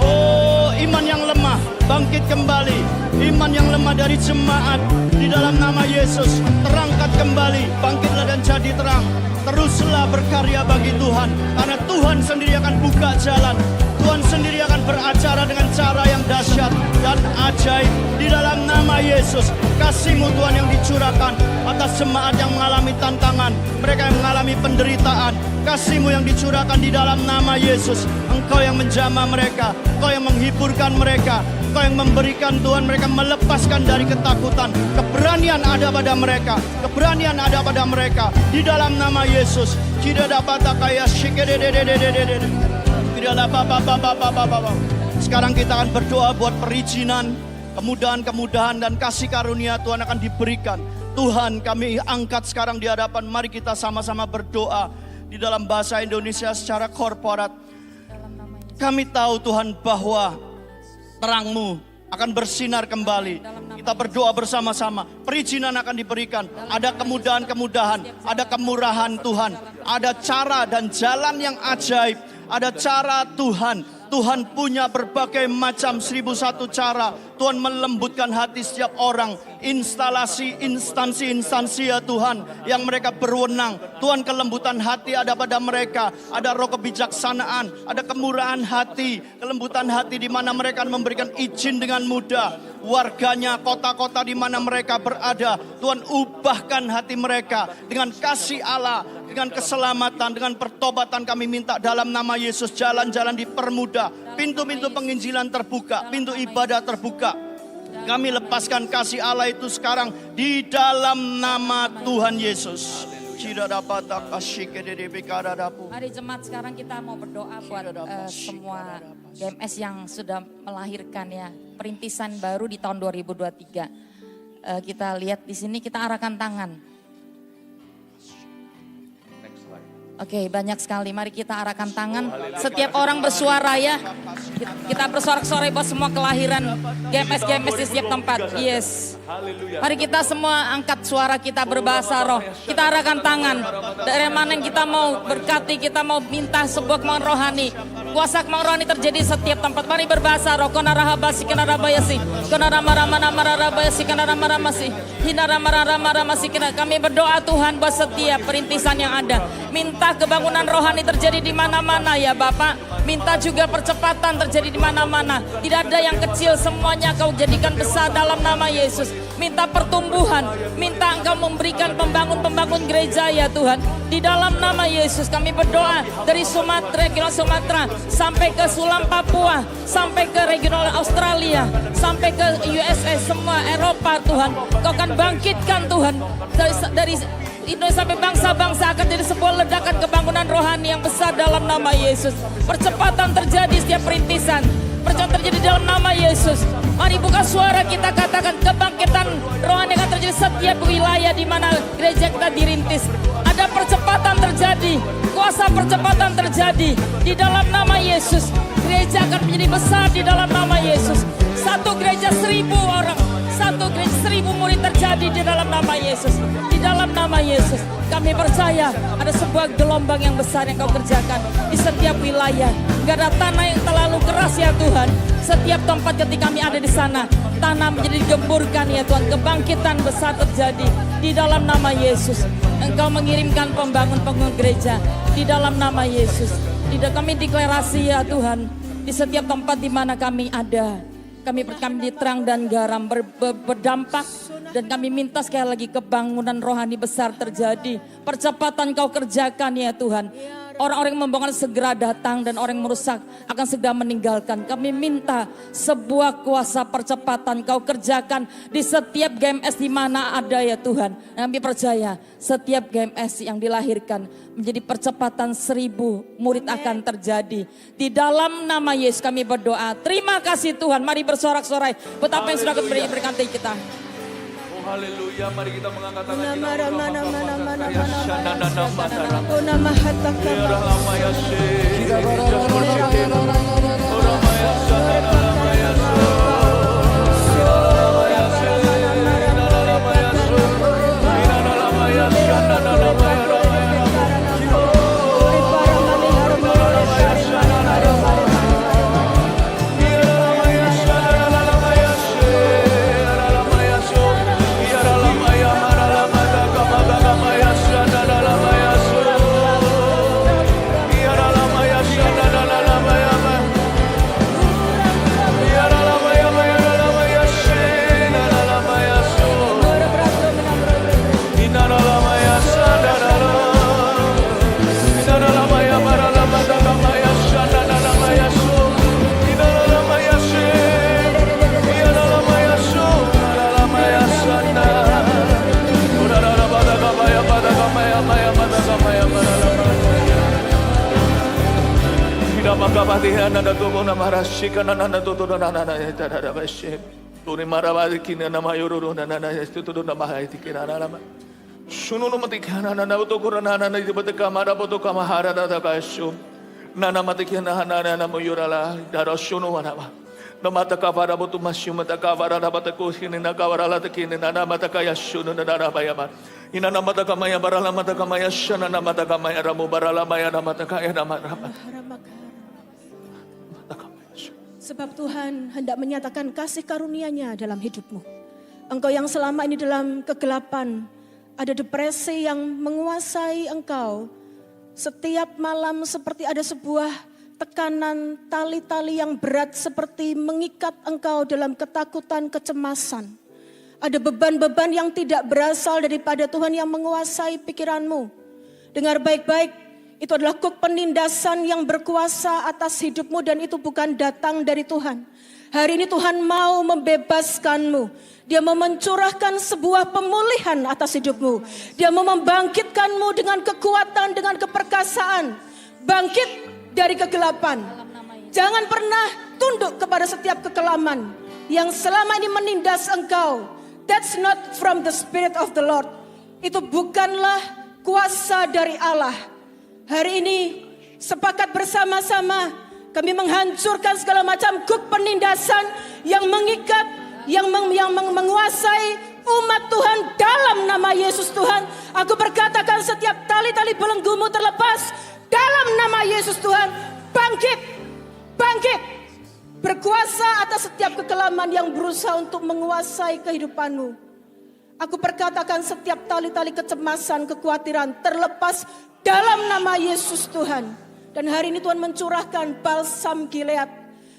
[SPEAKER 3] oh, iman yang lemah bangkit kembali. Iman yang lemah dari jemaat di dalam nama Yesus terangkat kembali. Bangkitlah dan jadi terang. Teruslah berkarya bagi Tuhan, karena Tuhan sendiri akan buka jalan. Tuhan sendiri akan beracara dengan cara yang dahsyat dan ajaib di dalam nama Yesus. Kasih-Mu Tuhan yang dicurahkan atas jemaat yang mengalami tantangan, mereka yang mengalami penderitaan. Kasih-Mu yang dicurahkan di dalam nama Yesus. Engkau yang menjamah mereka, Engkau yang menghiburkan mereka, Engkau yang memberikan Tuhan mereka melepaskan dari ketakutan. Keberanian ada pada mereka, keberanian ada pada mereka di dalam nama Yesus. Tidak dapat kaya sekarang kita akan berdoa buat perizinan, kemudahan-kemudahan dan kasih karunia Tuhan akan diberikan. Tuhan, kami angkat sekarang di hadapan, mari kita sama-sama berdoa di dalam bahasa Indonesia secara korporat. Kami tahu Tuhan bahwa terang-Mu akan bersinar kembali. Kita berdoa bersama-sama. Perizinan akan diberikan. Ada kemudahan-kemudahan. Ada kemurahan Tuhan. Ada cara dan jalan yang ajaib. Ada cara Tuhan. Tuhan punya berbagai macam 1001 cara. Tuhan melembutkan hati setiap orang. Instansi-instansi ya Tuhan yang mereka berwenang. Tuhan, kelembutan hati ada pada mereka. Ada roh kebijaksanaan, ada kemurahan hati, kelembutan hati di mana mereka memberikan izin dengan mudah. Warganya, kota-kota di mana mereka berada, Tuhan ubahkan hati mereka dengan kasih Allah, dengan keselamatan, dengan pertobatan kami minta dalam nama Yesus. Jalan-jalan dipermudah, pintu-pintu penginjilan terbuka, pintu ibadah terbuka. Kami lepaskan kasih Allah itu sekarang di dalam nama Tuhan Yesus.
[SPEAKER 4] Mari jemaat, sekarang kita mau berdoa buat semua GMS yang sudah melahirkan ya perintisan baru di tahun 2023. Kita lihat di sini, kita arahkan tangan. Oke, banyak sekali. Mari kita arahkan tangan. Setiap orang bersuara ya. Kita bersorak-sorai buat semua kelahiran GMS di setiap tempat. Yes. Mari kita semua angkat suara kita berbahasa roh. Kita arahkan tangan. Dari mana yang kita mau berkati, kita mau minta sebuah kemauan rohani. Kuasa kemauan rohani terjadi setiap tempat. Mari berbahasa roh. Konarahabasi kanarabayasi. Konaramaramaramarabayasi kanaramaramasi. Hinaramaramaramasi. Kami berdoa Tuhan buat setiap perintisan yang ada. Minta kebangunan rohani terjadi di mana-mana ya Bapak. Minta juga percepatan terjadi di mana-mana. Tidak ada yang kecil, semuanya Kau jadikan besar dalam nama Yesus. Minta pertumbuhan, minta Engkau memberikan pembangun gereja ya Tuhan. Di dalam nama Yesus kami berdoa dari Sumatera, regional Sumatera sampai ke Sulam Papua, sampai ke regional Australia, sampai ke USA, semua Eropa Tuhan. Kau akan bangkitkan Tuhan dari Indonesia sampai bangsa-bangsa akan jadi sebuah ledakan kebangunan rohani yang besar dalam nama Yesus. Percepatan terjadi setiap perintisan. Percepatan terjadi dalam nama Yesus. Mari buka suara kita katakan kebangkitan rohani akan terjadi setiap wilayah di mana gereja kita dirintis. Ada percepatan terjadi. Kuasa percepatan terjadi. Di dalam nama Yesus. Gereja akan menjadi besar di dalam nama Yesus. Satu gereja 1000 orang. Satu gereja 1000 murid terjadi di dalam nama Yesus. Di dalam nama Yesus. Kami percaya ada sebuah gelombang yang besar yang Kau kerjakan di setiap wilayah. Gak ada tanah yang terlalu keras ya Tuhan. Setiap tempat ketika kami ada di sana, tanah menjadi digemburkan ya Tuhan. Kebangkitan besar terjadi di dalam nama Yesus. Engkau mengirimkan pembangun gereja di dalam nama Yesus. Kami deklarasi ya Tuhan, di setiap tempat di mana kami ada. Kami di terang dan garam berdampak. Dan kami minta sekali lagi kebangunan rohani besar terjadi. Percepatan Kau kerjakan ya Tuhan. Orang-orang yang membangun segera datang dan orang yang merusak akan segera meninggalkan. Kami minta sebuah kuasa percepatan Kau kerjakan di setiap GMS di mana ada ya Tuhan. Dan kami percaya setiap GMS yang dilahirkan menjadi percepatan 1000 murid akan terjadi. Di dalam nama Yesus kami berdoa. Terima kasih Tuhan. Mari bersorak-sorai. Betapa yang sudah berikan kita.
[SPEAKER 1] Haleluya, mari kita mengangkat tangan kita. kapatihan nada tubuh nama rasika nana tutu nana tada bashe. Tuni marawadi kini nama yororo nana itu nama hai tikira nama. Sunu nama tikana nana utukura nana itu betul kamara betul kamahara nada kasum. Nana matikina nana nama yorala dara sunu nama. Nama takavara betul masyu mata kavara nama takusin nana kavara latakini nana mata kaya sunu nana bayama. Ina nama takamaya barala mata kamaya shana nama takamaya ramu barala maya nama takaya nama rama.
[SPEAKER 5] Sebab Tuhan hendak menyatakan kasih karunia-Nya dalam hidupmu. Engkau yang selama ini dalam kegelapan, ada depresi yang menguasai engkau. Setiap malam seperti ada sebuah tekanan tali-tali yang berat seperti mengikat engkau dalam ketakutan, kecemasan. Ada beban-beban yang tidak berasal daripada Tuhan yang menguasai pikiranmu. Dengar baik-baik. Itu adalah kuk penindasan yang berkuasa atas hidupmu dan itu bukan datang dari Tuhan. Hari ini Tuhan mau membebaskanmu. Dia mau mencurahkan sebuah pemulihan atas hidupmu. Dia mau membangkitkanmu dengan kekuatan, dengan keperkasaan. Bangkit dari kegelapan. Jangan pernah tunduk kepada setiap kekelaman yang selama ini menindas engkau. That's not from the Spirit of the Lord. Itu bukanlah kuasa dari Allah. Hari ini sepakat bersama-sama kami menghancurkan segala macam kuk penindasan yang mengikat, yang menguasai umat Tuhan dalam nama Yesus Tuhan. Aku berkatakan setiap tali-tali belenggumu terlepas dalam nama Yesus Tuhan. Bangkit, bangkit. Berkuasa atas setiap kekelaman yang berusaha untuk menguasai kehidupanmu. Aku berkatakan setiap tali-tali kecemasan, kekhawatiran terlepas dalam nama Yesus Tuhan. Dan hari ini Tuhan mencurahkan balsam Gilead.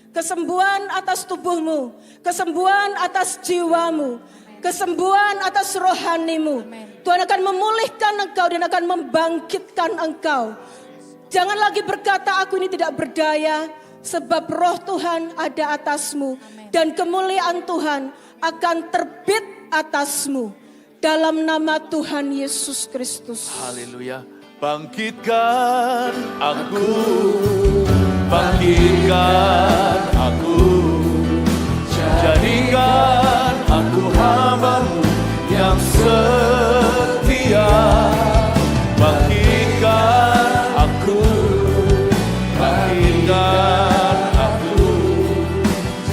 [SPEAKER 5] Kesembuhan atas tubuhmu. Kesembuhan atas jiwamu. Kesembuhan atas rohanimu. Tuhan akan memulihkan engkau dan akan membangkitkan engkau. Jangan lagi berkata aku ini tidak berdaya. Sebab roh Tuhan ada atasmu. Dan kemuliaan Tuhan akan terbit atasmu. Dalam nama Tuhan Yesus Kristus.
[SPEAKER 1] Haleluya. Bangkitkan aku, bangkitkan aku, jadikan aku hamba-Mu yang setia. Bangkitkan aku, bangkitkan aku,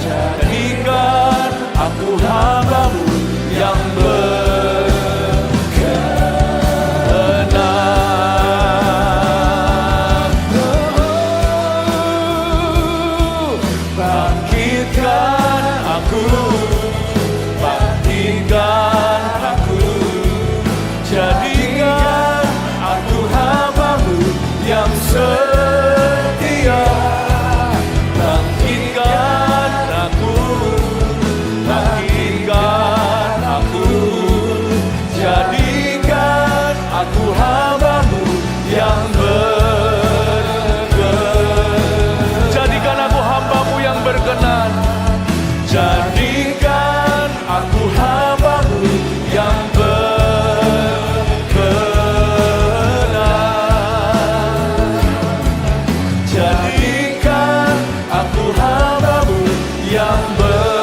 [SPEAKER 1] jadikan aku hamba-Mu yang jadikan aku hamba-Mu yang berkenan. Jadikan aku hamba-Mu yang berkenan.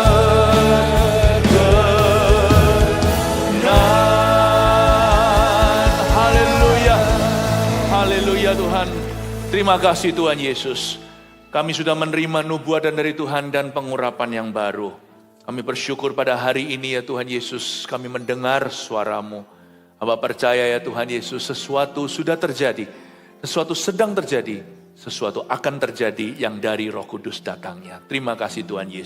[SPEAKER 1] Haleluya. Haleluya Tuhan. Terima kasih Tuhan Yesus. Kami sudah menerima nubuatan dari Tuhan dan pengurapan yang baru. Kami bersyukur pada hari ini ya Tuhan Yesus, kami mendengar suara-Mu. Hamba percaya ya Tuhan Yesus, sesuatu sudah terjadi, sesuatu sedang terjadi, sesuatu akan terjadi yang dari Roh Kudus datangnya. Terima kasih Tuhan Yesus.